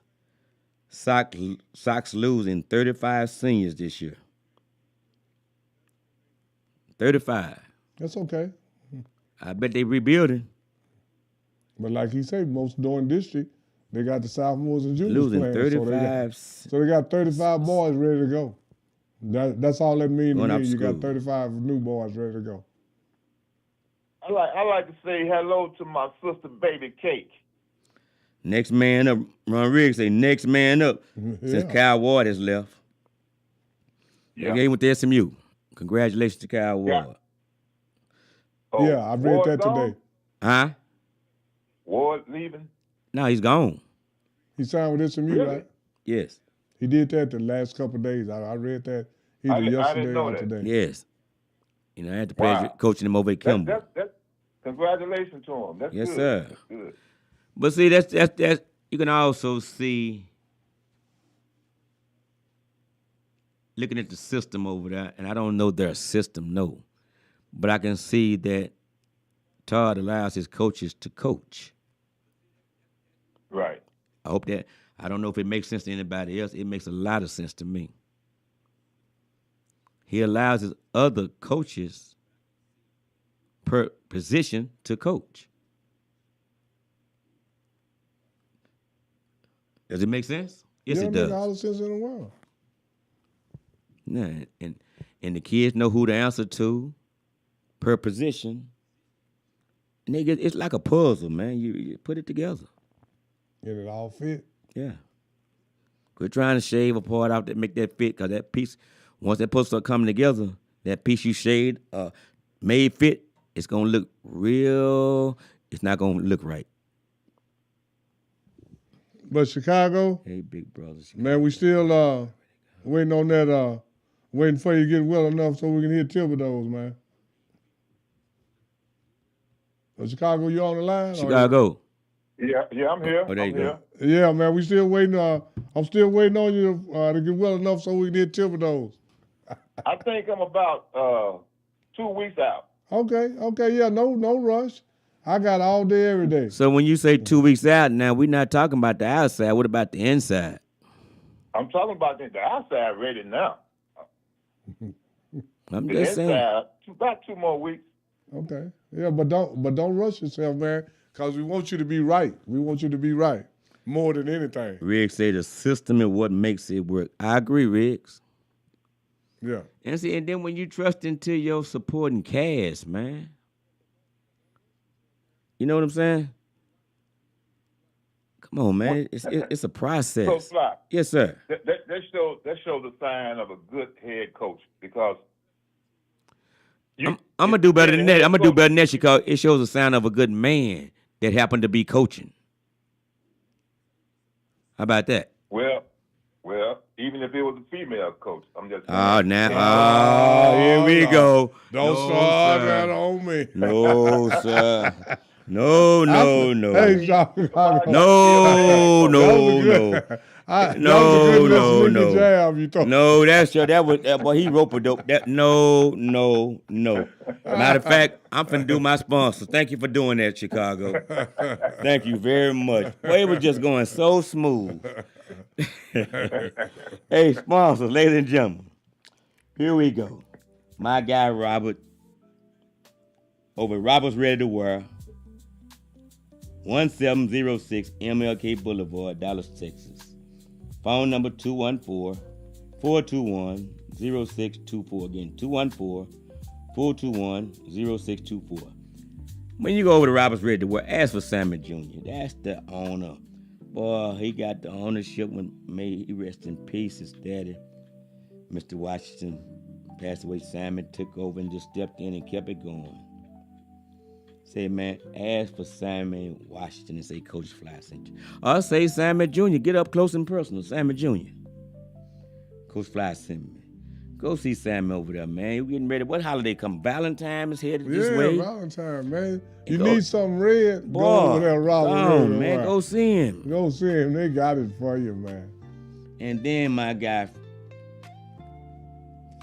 [SPEAKER 5] Sox losing 35 seniors this year. 35.
[SPEAKER 6] That's okay.
[SPEAKER 5] I bet they rebuilding.
[SPEAKER 6] But like he said, most during district, they got the sophomores and juniors
[SPEAKER 5] losing
[SPEAKER 6] playing.
[SPEAKER 5] 35.
[SPEAKER 6] So they got 35 boys ready to go. That's all that means to me. You got
[SPEAKER 5] school.
[SPEAKER 6] 35 new boys ready to go.
[SPEAKER 8] I like to say hello to my sister Baby Cake.
[SPEAKER 5] Next man up. Ron Riggs say next man up since Kyle Ward has left.
[SPEAKER 8] Yeah.
[SPEAKER 5] They went to SMU. Congratulations to Kyle Ward.
[SPEAKER 8] Oh,
[SPEAKER 6] Yeah, I read
[SPEAKER 8] Ward
[SPEAKER 6] that
[SPEAKER 8] gone?
[SPEAKER 6] today.
[SPEAKER 5] Huh?
[SPEAKER 8] Ward leaving?
[SPEAKER 5] No, he's gone.
[SPEAKER 6] He signed with SMU,
[SPEAKER 8] Really?
[SPEAKER 6] right?
[SPEAKER 5] Yes.
[SPEAKER 6] He did that the last couple of days. I read that either
[SPEAKER 8] I didn't
[SPEAKER 6] yesterday
[SPEAKER 8] know
[SPEAKER 6] or
[SPEAKER 8] that.
[SPEAKER 6] today.
[SPEAKER 5] Yes. I had the pleasure of coaching him over at Kimball.
[SPEAKER 8] That's congratulations to him. That's
[SPEAKER 5] Yes,
[SPEAKER 8] good.
[SPEAKER 5] sir.
[SPEAKER 8] That's good.
[SPEAKER 5] But see, that's you can also see looking at the system over there, and I don't know their system, no. But I can see that Todd allows his coaches to coach.
[SPEAKER 8] Right.
[SPEAKER 5] I hope that, I don't know if it makes sense to anybody else. It makes a lot of sense to me. He allows his other coaches per position to coach. Does it make sense? Yes, it does.
[SPEAKER 6] Makes all the sense in the world.
[SPEAKER 5] Yeah, and the kids know who to answer to per position. And it's like a puzzle, man. You put it together.
[SPEAKER 6] And it all fit.
[SPEAKER 5] Yeah. Quit trying to shave a part out that make that fit, because that piece, once that puzzle start coming together, that piece you shaved, made fit, it's gonna look real. It's not gonna look right.
[SPEAKER 6] But Chicago,
[SPEAKER 5] Hey, big brother.
[SPEAKER 6] man, we still waiting on that, waiting for you to get well enough so we can hit Thibodeau's, man. Chicago, you on the line?
[SPEAKER 5] Chicago.
[SPEAKER 8] Yeah, I'm here.
[SPEAKER 5] Oh, there you go.
[SPEAKER 6] Yeah, man, we still waiting. I'm still waiting on you to get well enough so we can hit Thibodeau's.
[SPEAKER 8] I think I'm about 2 weeks out.
[SPEAKER 6] Okay, yeah, no rush. I got all day, every day.
[SPEAKER 5] So when you say 2 weeks out, now we're not talking about the outside. What about the inside?
[SPEAKER 8] I'm talking about the outside ready now.
[SPEAKER 5] I'm
[SPEAKER 8] The
[SPEAKER 5] just saying.
[SPEAKER 8] inside, about 2 more weeks.
[SPEAKER 6] Okay, yeah, but don't rush yourself, man, because we want you to be right. We want you to be right more than anything.
[SPEAKER 5] Riggs say the system is what makes it work. I agree, Riggs.
[SPEAKER 6] Yeah.
[SPEAKER 5] And see, and then when you trust into your supporting cast, man. You know what I'm saying? Come on, man. It's a process.
[SPEAKER 8] Coach Fly.
[SPEAKER 5] Yes, sir.
[SPEAKER 8] That shows the sign of a good head coach because
[SPEAKER 5] I'm gonna do better than that. I'm gonna do better than that because it shows a sign of a good man that happened to be coaching. How about that?
[SPEAKER 8] Well, even if it was a female coach, I'm just saying.
[SPEAKER 5] Here we go.
[SPEAKER 6] Don't start that on me.
[SPEAKER 5] No, sir. No.
[SPEAKER 6] Hey, Chicago.
[SPEAKER 5] No. No, that's your. That was. Boy, he rope a dope. That no. Matter of fact, I'm finna do my sponsor. Thank you for doing that, Chicago. Thank you very much. Boy, it was just going so smooth. Hey, sponsors, ladies and gentlemen, here we go. My guy Robert over at Robert's Ready to Wear, 1706 MLK Boulevard, Dallas, Texas. Phone number 214-421-0624. Again, 214-421-0624. When you go over to Robert's Ready to Wear, ask for Sammy Jr. That's the owner. Boy, he got the ownership when may he rest in peace. His daddy, Mr. Washington, passed away. Sammy took over and just stepped in and kept it going. Say, man, ask for Sammy Washington and say Coach Fly sent you. Or say Sammy Jr. Get up close and personal. Sammy Jr. Coach Fly sent me. Go see Sammy over there, man. You getting ready. What holiday come? Valentine's headed this way.
[SPEAKER 6] Yeah, Valentine, man. You need something red? Go over there, Robert.
[SPEAKER 5] Man, go see him.
[SPEAKER 6] Go see him. They got it for you, man.
[SPEAKER 5] And then my guy,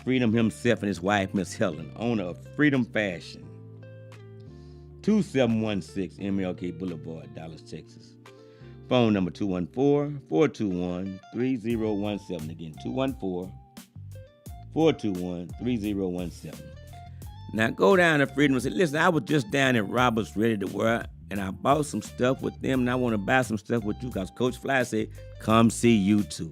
[SPEAKER 5] Freedom himself and his wife, Miss Helen, owner of Freedom Fashion. 2716 MLK Boulevard, Dallas, Texas. Phone number 214-421-3017. Again, 214-421-3017. Now go down to Freedom and say, listen, I was just down at Robert's Ready to Wear, and I bought some stuff with them, and I want to buy some stuff with you because Coach Fly said, come see you too.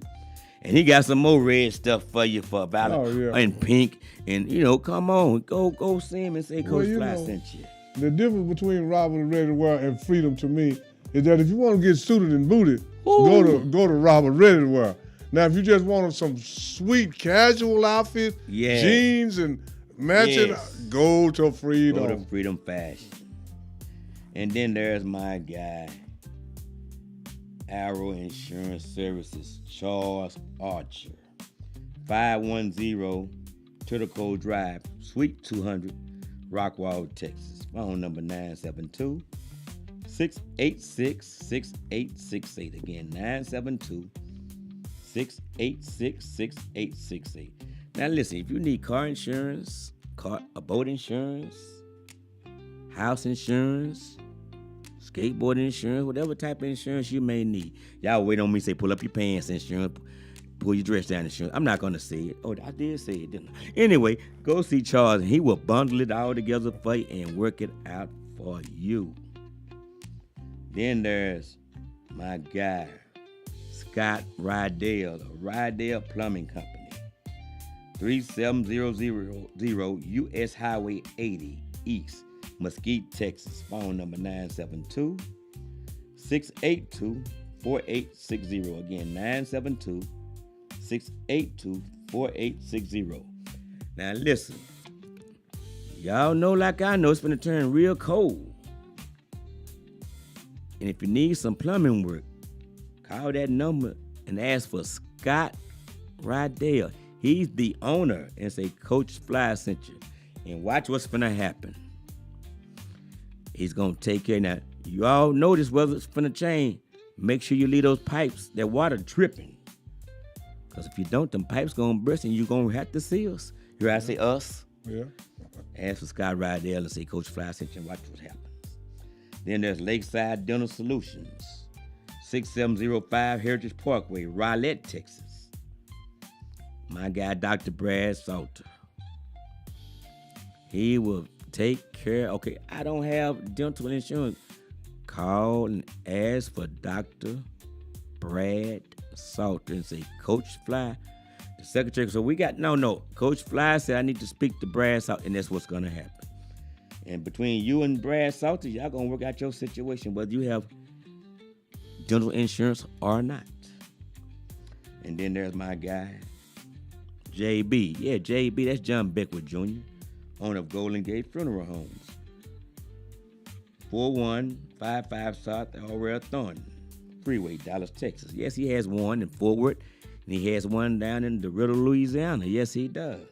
[SPEAKER 5] And he got some more red stuff for you for Valentine and pink. And, come on, go see him and say Coach Fly sent you.
[SPEAKER 6] The difference between Robert Ready to Wear and Freedom to me is that if you want to get suited and booted, go to Robert Ready to Wear. Now, if you just want some sweet casual outfit, jeans and matching, go to Freedom.
[SPEAKER 5] Go to Freedom Fashion. And then there's my guy, Arrow Insurance Services, Charles Archer. 510 Turtle Drive, Suite 200, Rockwall, Texas. Phone number 972-686-6868. Again, 972-686-6868. Now listen, if you need car insurance, boat insurance, house insurance, skateboard insurance, whatever type of insurance you may need. Y'all wait on me say pull up your pants insurance, pull your dress down insurance. I'm not going to say it. Oh, I did say it, didn't I? Anyway, go see Charles, and he will bundle it all together for you and work it out for you. Then there's my guy, Scott Rydell, Rydell Plumbing Company. 3700 U.S. Highway 80 East, Mesquite, Texas. Phone number 972-682-4860. Again, 972-682-4860. Now listen, y'all know like I know it's gonna turn real cold. And if you need some plumbing work, call that number and ask for Scott Rydell. He's the owner, and say Coach Fly sent you. And watch what's gonna happen. He's gonna take care. Now, you all know this weather's finna change. Make sure you leave those pipes, that water dripping. Because if you don't, them pipes gonna burst and you're gonna have to see us. You hear I say us?
[SPEAKER 6] Yeah.
[SPEAKER 5] Ask for Scott Rydell and say Coach Fly sent you and watch what happens. Then there's Lakeside Dental Solutions, 6705 Heritage Parkway, Rowlett, Texas. My guy, Dr. Brad Salter. He will take care. Okay, I don't have dental insurance. Call and ask for Dr. Brad Salter and say, Coach Fly, The secretary, so we got, no. Coach Fly said I need to speak to Brad Salter, and that's what's going to happen. And between you and Brad Salter, y'all going to work out your situation, whether you have dental insurance or not. And then there's my guy, JB. Yeah, JB, that's John Beckwith Jr., owner of Golden Gate Funeral Homes. 4155 South Elrell Thornton Freeway, Dallas, Texas. Yes, he has one in Fort Worth, and he has one down in DeRidder, Louisiana. Yes, he does.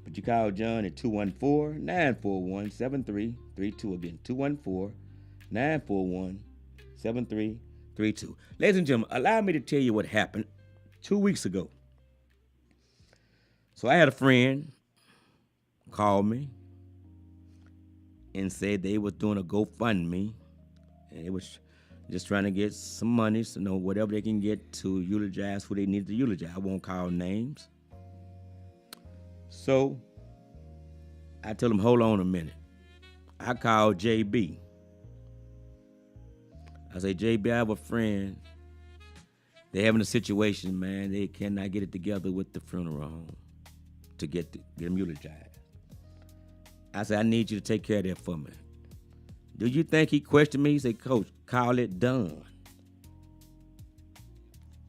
[SPEAKER 5] But you call John at 214-941-7332. Again, 214-941-7332. Ladies and gentlemen, allow me to tell you what happened 2 weeks ago. So I had a friend call me and said they was doing a GoFundMe, and it was just trying to get some money, so whatever they can get to eulogize who they need to eulogize. I won't call names. So I told them, hold on a minute. I called JB. I say, JB, I have a friend. They're having a situation, man. They cannot get it together with the funeral home to get them eulogized. I said, I need you to take care of that for me. Do you think he questioned me? He said, Coach, call it done.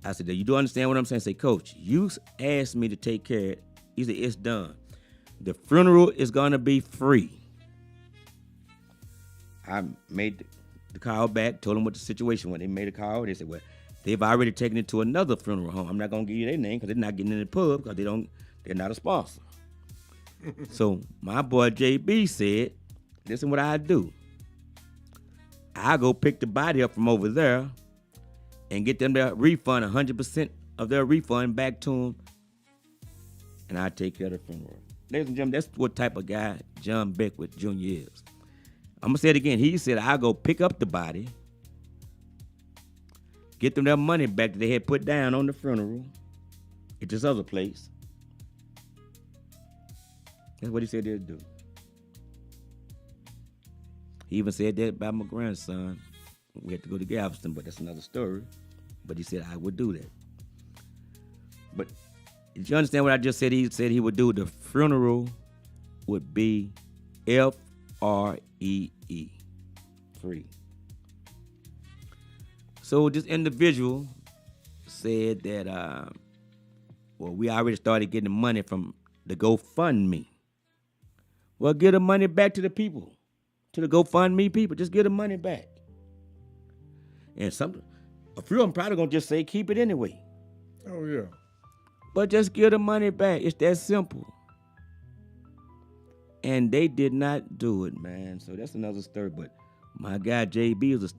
[SPEAKER 5] I said, do you understand what I'm saying? Say, Coach, you asked me to take care of it. He said, it's done. The funeral is going to be free. I made the call back, told them what the situation was. They made a call. They said, well, they've already taken it to another funeral home. I'm not going to give you their name because they're not getting in the pub because they're not a sponsor. So my boy JB said, listen what I do. I go pick the body up from over there and get them their refund, 100% of their refund back to them, and I take care of the funeral. Ladies and gentlemen, that's what type of guy John Beckwith Jr. is. I'm going to say it again. He said, I go pick up the body, get them their money back that they had put down on the funeral at this other place. That's what he said they'd do. He even said that about my grandson. We had to go to Galveston, but that's another story. But he said I would do that. But did you understand what I just said? He said he would do. The funeral would be FREE, free. So this individual said that, we already started getting money from the GoFundMe. Well, get the money back to the people, to the GoFundMe people. Just get the money back. And a few of them probably gonna just say keep it anyway.
[SPEAKER 6] Oh yeah.
[SPEAKER 5] But just get the money back. It's that simple. And they did not do it, man. So that's another story. But my guy JB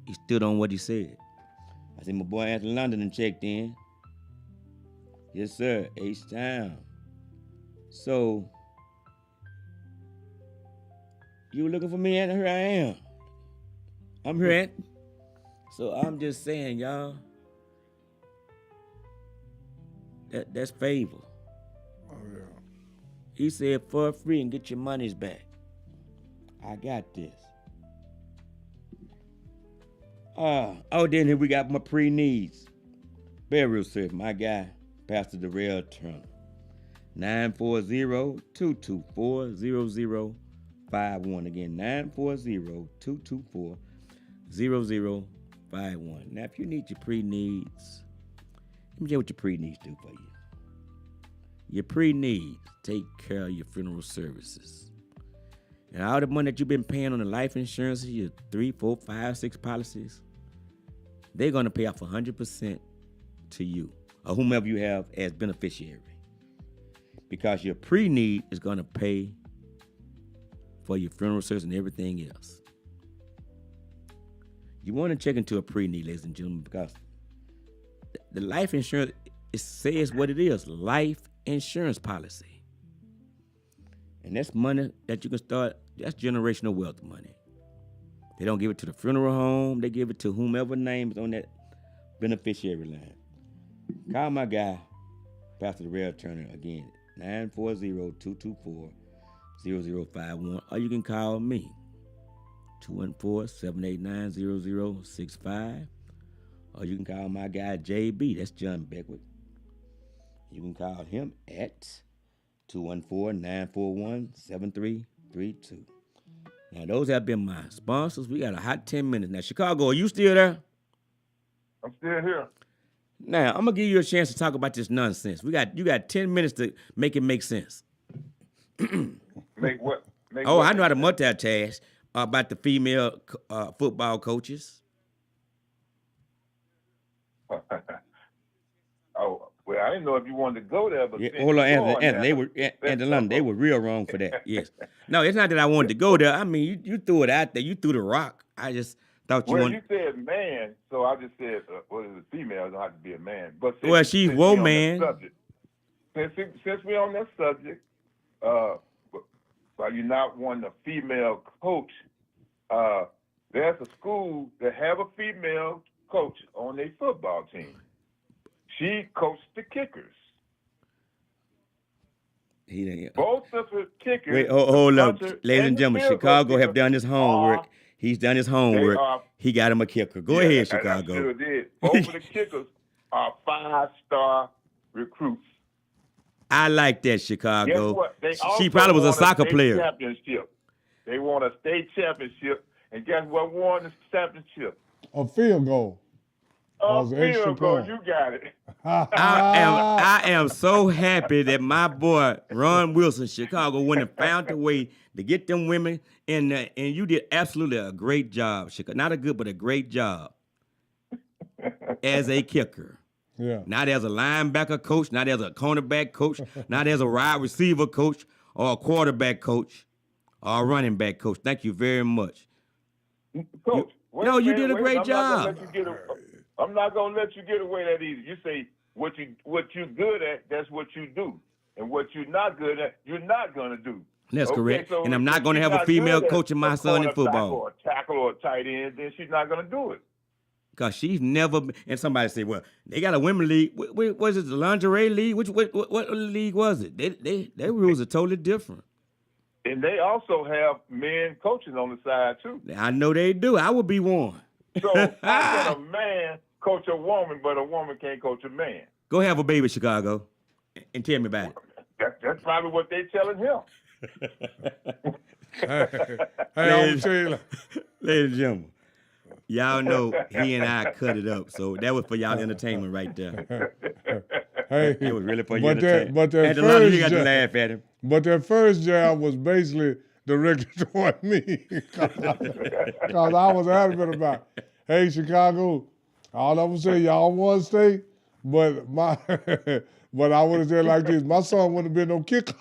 [SPEAKER 5] he stood on what he said. I said my boy Anthony London and checked in. Yes, sir. H-Town. So you were looking for me, and here I am. I'm here, Aunt. So I'm just saying, y'all, that's favor.
[SPEAKER 6] Oh, yeah.
[SPEAKER 5] He said, for free and get your monies back. I got this. Then here we got my pre-needs. Burial service, my guy, Pastor Darrell Turner. 940-224-0051. Again, 940-224-0051. Now, if you need your pre-needs, let me tell you what your pre-needs do for you. Your pre-needs take care of your funeral services. And all the money that you've been paying on the life insurance, your 3, 4, 5, 6 policies, they're going to pay off 100% to you or whomever you have as beneficiary. Because your pre-need is going to pay for your funeral service and everything else. You want to check into a pre-need, ladies and gentlemen, because the life insurance, it says what it is, life insurance policy. And that's money that you can start, that's generational wealth money. They don't give it to the funeral home, they give it to whomever name is on that beneficiary line. Call my guy, Pastor Darrell Turner, again, 940-224-0051, or you can call me, 214-789-0065, or you can call my guy JB, that's John Beckwith, You can call him at 214-941-7332. Now, those have been my sponsors. We got a hot 10 minutes. Now, Chicago, are you still there?
[SPEAKER 8] I'm still here.
[SPEAKER 5] Now, I'm going to give you a chance to talk about this nonsense. You got 10 minutes to make it make sense.
[SPEAKER 8] Make what?
[SPEAKER 5] I know how to multitask about the female football coaches.
[SPEAKER 8] Oh, well, I didn't know if you wanted to go there, but
[SPEAKER 5] Yeah, hold on, Anthony, they were real wrong for that. Yes. No, it's not that I wanted to go there. I mean, you threw it out there. You threw the rock. I just thought you
[SPEAKER 8] Well,
[SPEAKER 5] wanted.
[SPEAKER 8] you said man, so I just said, well, it's a female, it don't have to be a man. But
[SPEAKER 5] Well, she's
[SPEAKER 8] we
[SPEAKER 5] woe
[SPEAKER 8] on that
[SPEAKER 5] man.
[SPEAKER 8] subject- Since we're on that subject, while you're not wanting a female coach, there's a school that have a female coach on their football team. She coached the kickers.
[SPEAKER 5] He didn't.
[SPEAKER 8] Both of the kickers.
[SPEAKER 5] Wait, hold up,
[SPEAKER 8] punter,
[SPEAKER 5] ladies and
[SPEAKER 8] the
[SPEAKER 5] gentlemen.
[SPEAKER 8] field goal
[SPEAKER 5] Chicago have
[SPEAKER 8] kicker
[SPEAKER 5] done his homework. He's done his homework. He got him a kicker. Go ahead,
[SPEAKER 8] I
[SPEAKER 5] Chicago.
[SPEAKER 8] sure did. Both of the kickers are 5-star recruits.
[SPEAKER 5] I like that,
[SPEAKER 8] Guess
[SPEAKER 5] Chicago.
[SPEAKER 8] what? They
[SPEAKER 5] She
[SPEAKER 8] also
[SPEAKER 5] probably was a
[SPEAKER 8] won
[SPEAKER 5] soccer
[SPEAKER 8] state
[SPEAKER 5] player.
[SPEAKER 8] Championship. They won a state championship, and guess what won the championship?
[SPEAKER 6] A field goal.
[SPEAKER 8] A
[SPEAKER 6] was an extra
[SPEAKER 8] field goal.
[SPEAKER 6] point.
[SPEAKER 8] You got it.
[SPEAKER 5] I am so happy that my boy Ron Wilson, Chicago, went and found a way to get them women in there, and you did absolutely a great job, Chicago. Not a good, but a great job as a kicker.
[SPEAKER 6] Yeah.
[SPEAKER 5] Not as a linebacker coach, not as a cornerback coach, not as a wide receiver coach or a quarterback coach or a running back coach. Thank you very much.
[SPEAKER 8] Coach,
[SPEAKER 5] No, you did a great job.
[SPEAKER 8] I'm not gonna let you get away that easy. You say what you good at, that's what you do, and what you're not good at, you're not gonna do.
[SPEAKER 5] That's
[SPEAKER 8] Okay,
[SPEAKER 5] correct.
[SPEAKER 8] so
[SPEAKER 5] And I'm not
[SPEAKER 8] if
[SPEAKER 5] going to
[SPEAKER 8] she's
[SPEAKER 5] have a female
[SPEAKER 8] good at
[SPEAKER 5] coaching my
[SPEAKER 8] a
[SPEAKER 5] son in
[SPEAKER 8] cornerback
[SPEAKER 5] football.
[SPEAKER 8] or a tackle or a tight end, then she's not gonna do it.
[SPEAKER 5] Because she's never been, and somebody say, well, they got a women league. What was it, the lingerie league? What league was it? Their rules are totally different.
[SPEAKER 8] And they also have men coaching on the side too.
[SPEAKER 5] I know they do. I would be one.
[SPEAKER 8] So how can a man coach a woman, but a woman can't coach a man?
[SPEAKER 5] Go have a baby, Chicago, and tell me about it.
[SPEAKER 8] That's probably what they're telling him.
[SPEAKER 6] Hey, I'm gonna tell you.
[SPEAKER 5] Ladies and gentlemen, y'all know he and I cut it up, so that was for y'all entertainment right there.
[SPEAKER 6] Hey,
[SPEAKER 5] It was really for your
[SPEAKER 6] but
[SPEAKER 5] entertainment.
[SPEAKER 6] that
[SPEAKER 5] And the longer you got to
[SPEAKER 6] first
[SPEAKER 5] laugh at him.
[SPEAKER 6] But that first jab was basically directed toward me because I was adamant about, hey, Chicago, all I'm gonna say, y'all won state, but but I would have said like this, my son wouldn't have been no kicker.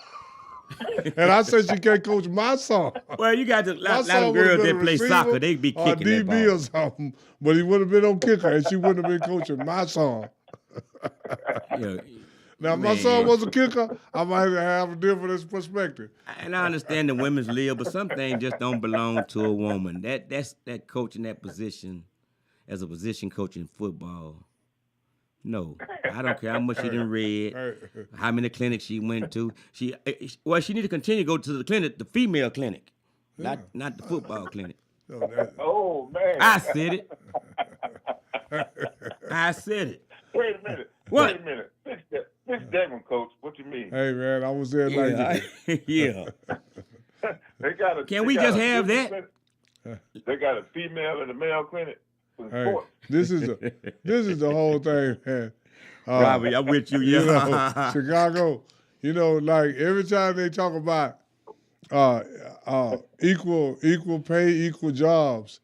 [SPEAKER 6] And I said she can't coach my son.
[SPEAKER 5] Well, you got a lot
[SPEAKER 6] son
[SPEAKER 5] of
[SPEAKER 6] would've
[SPEAKER 5] girls
[SPEAKER 6] been
[SPEAKER 5] that
[SPEAKER 6] a
[SPEAKER 5] play
[SPEAKER 6] receiver
[SPEAKER 5] soccer. They be
[SPEAKER 6] or
[SPEAKER 5] kicking that
[SPEAKER 6] DB
[SPEAKER 5] ball.
[SPEAKER 6] or something, but he would have been no kicker, and she wouldn't have been coaching my son.
[SPEAKER 5] Yeah.
[SPEAKER 6] Now, if my son was a kicker, I might have a different perspective.
[SPEAKER 5] And I understand the women's league, but some things just don't belong to a woman. That's that coaching that position as a position coach in football. No, I don't care how much she done read, how many clinics she went to. She need to continue to go to the clinic, the female clinic, not the football clinic.
[SPEAKER 8] Oh man!
[SPEAKER 5] I said it. I said it.
[SPEAKER 8] Wait a minute.
[SPEAKER 5] What?
[SPEAKER 8] Wait a minute. This Damon, coach. What you mean?
[SPEAKER 6] Hey man, I was there like this.
[SPEAKER 5] Yeah.
[SPEAKER 8] They got a.
[SPEAKER 5] Can
[SPEAKER 8] they
[SPEAKER 5] we
[SPEAKER 8] got
[SPEAKER 5] just
[SPEAKER 8] a
[SPEAKER 5] have that?
[SPEAKER 8] clinic. They got a female and a male clinic. For
[SPEAKER 6] Hey,
[SPEAKER 8] sports.
[SPEAKER 6] this is the whole thing, man.
[SPEAKER 5] Robbie, I'm with you.
[SPEAKER 6] You
[SPEAKER 5] Yeah.
[SPEAKER 6] know, Chicago. You know, like every time they talk about equal pay, equal jobs,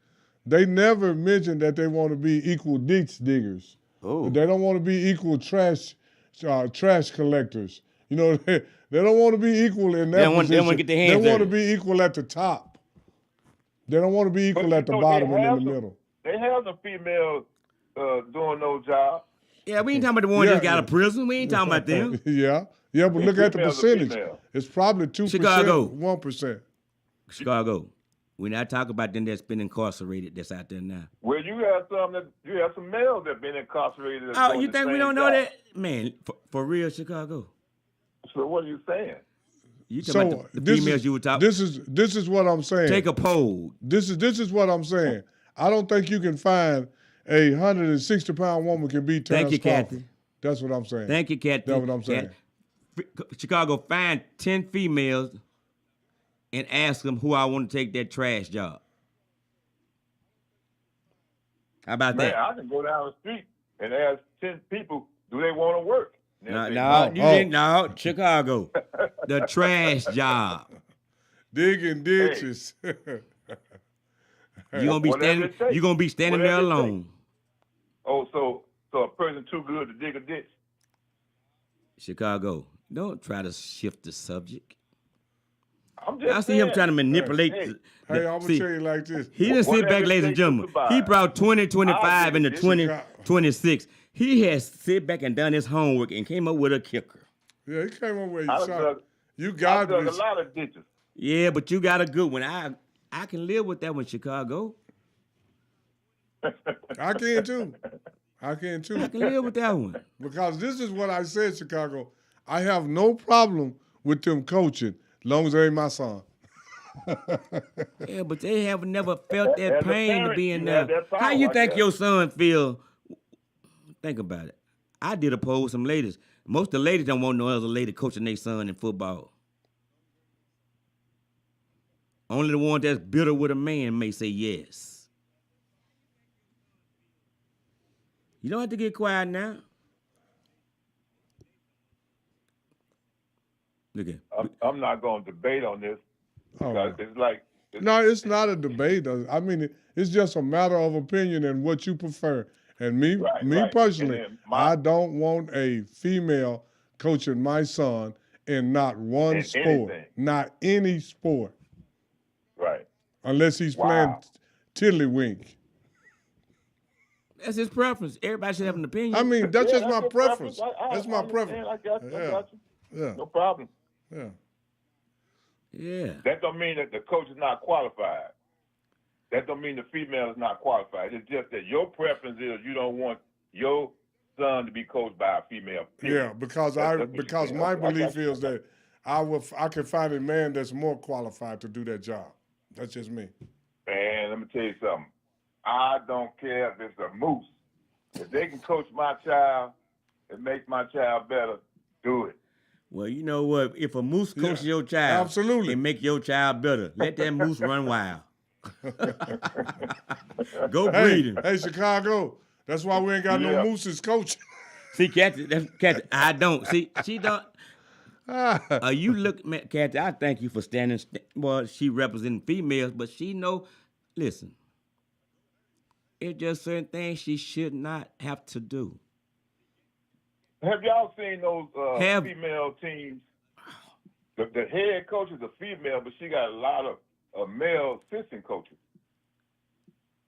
[SPEAKER 6] they never mention that they want to be equal ditch diggers.
[SPEAKER 5] Oh.
[SPEAKER 6] They don't want to be equal trash collectors. You know, they don't want to be equal in that
[SPEAKER 5] They don't want- they
[SPEAKER 6] position.
[SPEAKER 5] don't want to get their hands
[SPEAKER 6] They want to
[SPEAKER 5] dirty.
[SPEAKER 6] be equal at the top. They don't want to be equal
[SPEAKER 8] But
[SPEAKER 6] at the
[SPEAKER 8] you know,
[SPEAKER 6] bottom
[SPEAKER 8] they
[SPEAKER 6] and in
[SPEAKER 8] have
[SPEAKER 6] the
[SPEAKER 8] some-
[SPEAKER 6] middle.
[SPEAKER 8] They have the female doing those jobs.
[SPEAKER 5] Yeah, we ain't talking about the ones
[SPEAKER 6] Yeah.
[SPEAKER 5] that got a prison. We ain't talking about them.
[SPEAKER 6] Yeah, but look at the
[SPEAKER 8] Female's a
[SPEAKER 6] percentage.
[SPEAKER 8] female.
[SPEAKER 6] It's probably 2%,
[SPEAKER 5] Chicago.
[SPEAKER 6] 1%.
[SPEAKER 5] Chicago. We're not talking about them that's been incarcerated that's out there now.
[SPEAKER 8] Well, you have some males that been incarcerated. that's
[SPEAKER 5] Oh,
[SPEAKER 8] doing
[SPEAKER 5] you
[SPEAKER 8] the
[SPEAKER 5] think we
[SPEAKER 8] same
[SPEAKER 5] don't know
[SPEAKER 8] job.
[SPEAKER 5] that? Man, for real, Chicago.
[SPEAKER 8] So what are you saying?
[SPEAKER 5] You talking
[SPEAKER 6] So
[SPEAKER 5] about the
[SPEAKER 6] this
[SPEAKER 5] females
[SPEAKER 6] is,
[SPEAKER 5] you were talking.
[SPEAKER 6] this is what I'm saying.
[SPEAKER 5] Take a poll.
[SPEAKER 6] This is what I'm saying. I don't think you can find a 160-pound woman can beat
[SPEAKER 5] Thank
[SPEAKER 6] Terrence
[SPEAKER 5] you,
[SPEAKER 6] Crawford.
[SPEAKER 5] Kathy.
[SPEAKER 6] That's what I'm saying.
[SPEAKER 5] Thank you, Cat.
[SPEAKER 6] That's what I'm saying.
[SPEAKER 5] Chicago, find 10 females and ask them who I want to take that trash job. How about
[SPEAKER 8] Man,
[SPEAKER 5] that?
[SPEAKER 8] I can go down the street and ask 10 people, do they want to work?
[SPEAKER 5] No, Chicago. The trash job.
[SPEAKER 6] Digging ditches.
[SPEAKER 5] You're gonna be standing there alone.
[SPEAKER 8] Oh, so a person too good to dig a ditch?
[SPEAKER 5] Chicago, don't try to shift the subject.
[SPEAKER 8] I'm just
[SPEAKER 5] I see him trying to manipulate.
[SPEAKER 6] Hey, I'm going to tell you like this.
[SPEAKER 5] He didn't sit back, ladies and gentlemen. He brought 2025 into 2026. He has sit back and done his homework and came up with a kicker.
[SPEAKER 6] Yeah, he came up with
[SPEAKER 8] I
[SPEAKER 6] a
[SPEAKER 8] dug a lot of ditches.
[SPEAKER 5] Yeah, but you got a good one. I can live with that one, Chicago.
[SPEAKER 6] I can too. I can
[SPEAKER 5] live with that one.
[SPEAKER 6] Because this is what I said, Chicago. I have no problem with them coaching, long as they ain't my son.
[SPEAKER 5] Yeah, but they have never felt that
[SPEAKER 8] As a
[SPEAKER 5] pain
[SPEAKER 8] parent,
[SPEAKER 5] to be in
[SPEAKER 8] you
[SPEAKER 5] there.
[SPEAKER 8] have that
[SPEAKER 5] How you
[SPEAKER 8] power,
[SPEAKER 5] think
[SPEAKER 8] yeah.
[SPEAKER 5] your son feel? Think about it. I did a poll with some ladies. Most of the ladies don't want no other lady coaching their son in football. Only the one that's bitter with a man may say yes. You don't have to get quiet now. Look at.
[SPEAKER 8] I'm not going to debate on this because it's like.
[SPEAKER 6] No, it's not a debate. I mean, it's just a matter of opinion and what you prefer. And me personally, I don't want a female coaching my son in not one sport,
[SPEAKER 8] anything.
[SPEAKER 6] not any sport.
[SPEAKER 8] Right.
[SPEAKER 6] Unless he's playing tiddlywink.
[SPEAKER 5] That's his preference. Everybody should have an opinion.
[SPEAKER 6] I mean, that's just my
[SPEAKER 8] your
[SPEAKER 6] preference.
[SPEAKER 8] I
[SPEAKER 6] That's my preference.
[SPEAKER 8] I got you.
[SPEAKER 6] Yeah.
[SPEAKER 8] No problem.
[SPEAKER 6] Yeah.
[SPEAKER 5] Yeah.
[SPEAKER 8] That don't mean that the coach is not qualified. That don't mean the female is not qualified. It's just that your preference is you don't want your son to be coached by a female. Period.
[SPEAKER 6] Yeah, because my belief is that I can find a man that's more qualified to do that job. That's just me.
[SPEAKER 8] Man, let me tell you something. I don't care if it's a moose. If they can coach my child and make my child better, do it.
[SPEAKER 5] Well, you know what? If a moose coaches your child
[SPEAKER 6] absolutely.
[SPEAKER 5] and make your child better, let that moose run wild. Go breed him.
[SPEAKER 6] Hey, Chicago. That's why we ain't got no mooses coaching.
[SPEAKER 5] See, Kathy, I don't. See, she don't. You look, Kathy, I thank you for standing. Well, she representing females, but she know, listen, it's just certain things she should not have to do.
[SPEAKER 8] Have y'all seen those female teams? The head coach is a female, but she got a lot of male assistant coaches.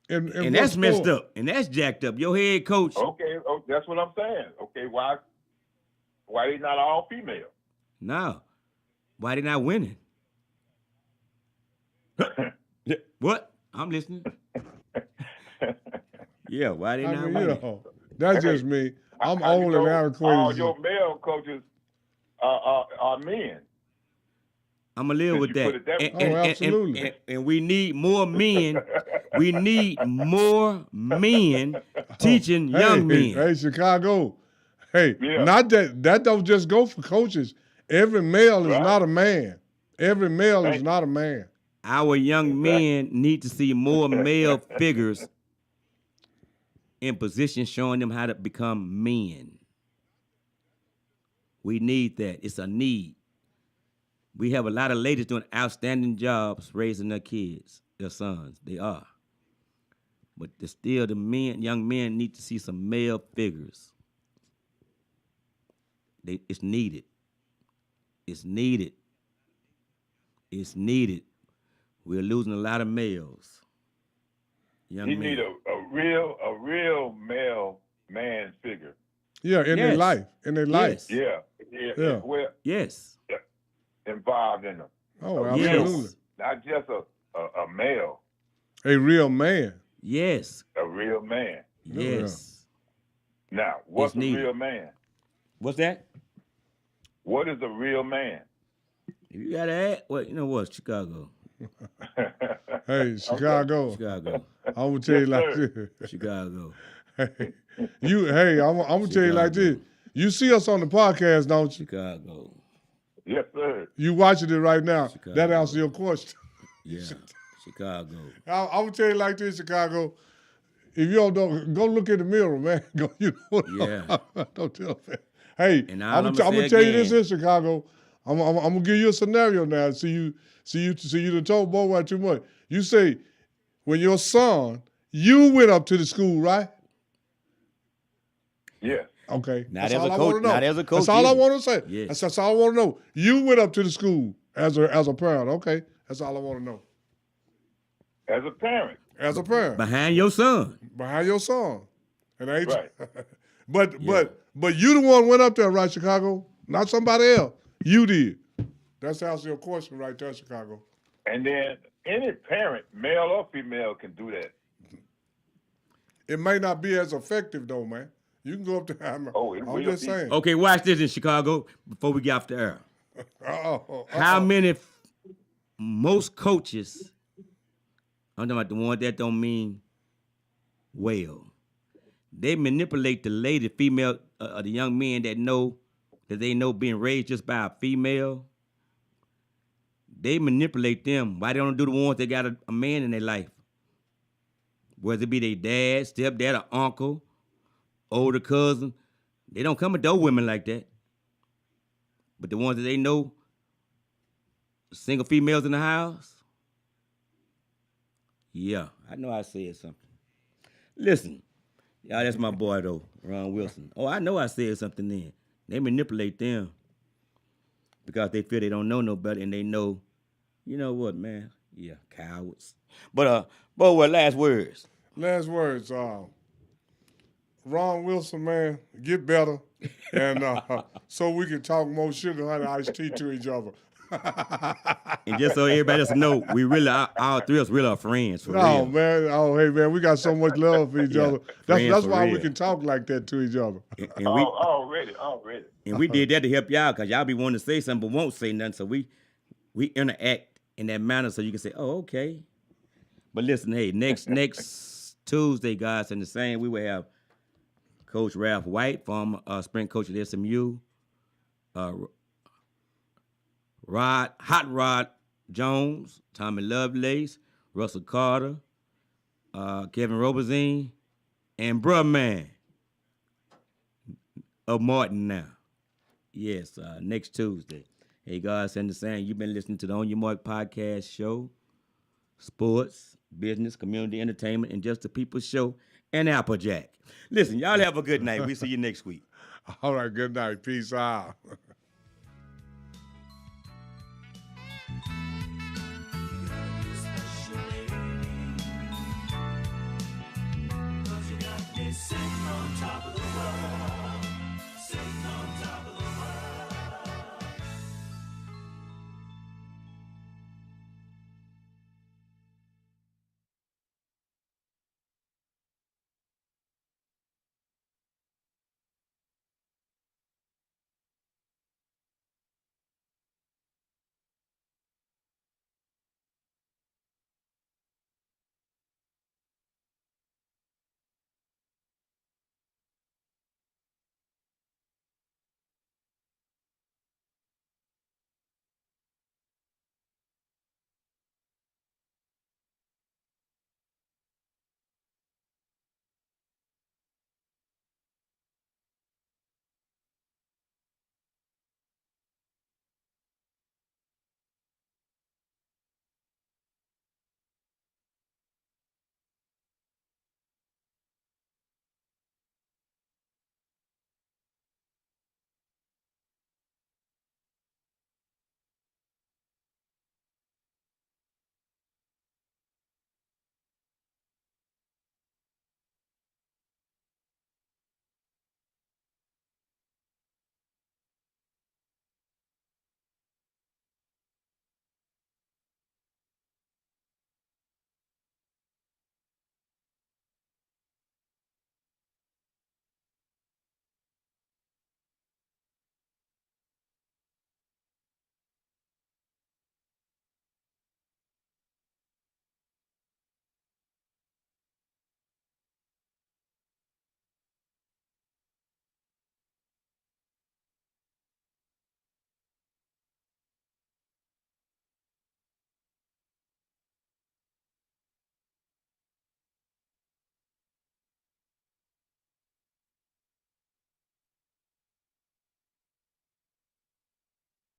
[SPEAKER 6] And
[SPEAKER 5] that's messed up. And that's jacked up. Your head coach.
[SPEAKER 8] Okay, that's what I'm saying. Okay, why they not all female?
[SPEAKER 5] No. Why they not winning? What? I'm listening. Yeah, why they not winning?
[SPEAKER 6] That's just me. I'm old and antiquated.
[SPEAKER 8] All your male coaches are men.
[SPEAKER 5] I'm going to live with that.
[SPEAKER 6] Absolutely.
[SPEAKER 5] And we need more men. We need more men teaching young men.
[SPEAKER 6] Hey, Chicago. Hey, not that don't just go for coaches. Every male is not a man. Every male is not a man.
[SPEAKER 5] Our young men need to see more male figures in position showing them how to become men. We need that. It's a need. We have a lot of ladies doing outstanding jobs raising their kids, their sons. They are. But still the young men need to see some male figures. It's needed. It's needed. It's needed. We're losing a lot of males. Young men.
[SPEAKER 8] need a real male man figure.
[SPEAKER 6] Yeah, in their life. In their life.
[SPEAKER 8] Yeah. Well,
[SPEAKER 5] yes.
[SPEAKER 8] Involved in them.
[SPEAKER 6] Oh, absolutely.
[SPEAKER 5] Yes.
[SPEAKER 8] Not just a male.
[SPEAKER 6] A real man.
[SPEAKER 5] Yes.
[SPEAKER 8] A real man.
[SPEAKER 5] Yes.
[SPEAKER 8] Now, what's a real man?
[SPEAKER 5] What's that?
[SPEAKER 8] What is a real man?
[SPEAKER 5] You gotta ask. Well, you know what, Chicago.
[SPEAKER 6] Hey, Chicago.
[SPEAKER 5] Chicago.
[SPEAKER 6] I'm gonna tell you like this.
[SPEAKER 5] Chicago.
[SPEAKER 6] I'm gonna tell you like this. You see us on the podcast, don't you?
[SPEAKER 5] Chicago.
[SPEAKER 8] Yes, sir.
[SPEAKER 6] You watching it right now.
[SPEAKER 5] Chicago.
[SPEAKER 6] That answers your question.
[SPEAKER 5] Yeah, Chicago.
[SPEAKER 6] I'm going to tell you like this, Chicago. If you don't know, go look in the mirror, man. Go,
[SPEAKER 5] Yeah.
[SPEAKER 6] Don't tell me. Hey,
[SPEAKER 5] And
[SPEAKER 6] I'm going to tell you this in Chicago. I'm going to give you a scenario now. See you done told Boy too much. You say, when your son, you went up to the school, right?
[SPEAKER 8] Yeah.
[SPEAKER 6] Okay.
[SPEAKER 5] Not
[SPEAKER 6] That's
[SPEAKER 5] as
[SPEAKER 6] all
[SPEAKER 5] a
[SPEAKER 6] I
[SPEAKER 5] coach.
[SPEAKER 6] wanna know.
[SPEAKER 5] Not as a coach.
[SPEAKER 6] That's all I
[SPEAKER 5] either.
[SPEAKER 6] want to say.
[SPEAKER 5] Yeah.
[SPEAKER 6] That's all I want to know. You went up to the school as a parent. Okay. That's all I want to know.
[SPEAKER 8] As a parent.
[SPEAKER 6] As a parent.
[SPEAKER 5] Behind your son.
[SPEAKER 6] Behind your son. And ain't
[SPEAKER 8] Right.
[SPEAKER 6] but you the one went up there, right, Chicago? Not somebody else. You did. That's answer your question right there, Chicago.
[SPEAKER 8] And then any parent, male or female, can do that.
[SPEAKER 6] It may not be as effective though, man. You can go up there. I'm just saying.
[SPEAKER 5] Okay, watch this in Chicago before we get off the air. How many, most coaches, I'm talking about the ones that don't mean well, they manipulate the lady, female, the young men that they know being raised just by a female. They manipulate them. Why they don't do the ones that got a man in their life? Whether it be their dad, stepdad, or uncle, older cousin. They don't come at those women like that. But the ones that they know, single females in the house, yeah, I know I said something. Listen, y'all, that's my boy, though, Ron Wilson. Oh, I know I said something then. They manipulate them because they feel they don't know no better, and they know, you know what, man? Yeah, cowards. But, what last words?
[SPEAKER 6] Last words. Ron Wilson, man, get better, and so we can talk more sugar honey iced tea to each other.
[SPEAKER 5] And just so everybody else know, we really, all three of us really are friends for real.
[SPEAKER 6] Man. Oh, hey, man, we got so much love for each other. That's why
[SPEAKER 5] real.
[SPEAKER 6] we can talk like that to each other.
[SPEAKER 5] And
[SPEAKER 8] Already.
[SPEAKER 5] And we did that to help y'all because y'all be wanting to say something but won't say nothing. So we interact in that manner so you can say, oh, okay. But listen, hey, next Tuesday, guys, and the same, we will have Coach Ralph White, former sprint coach at SMU, Hot Rod Jones, Tommy Lovelace, Russell Carter, Kevin Robezine, and Bruh Man of Martin now. Yes, next Tuesday. Hey, guys, and the same, you've been listening to the On Your Mark podcast show, sports, business, community entertainment, and just the people's show, and Applejack. Listen, y'all have a good night. We'll see you next week.
[SPEAKER 6] All right, good night. Peace out.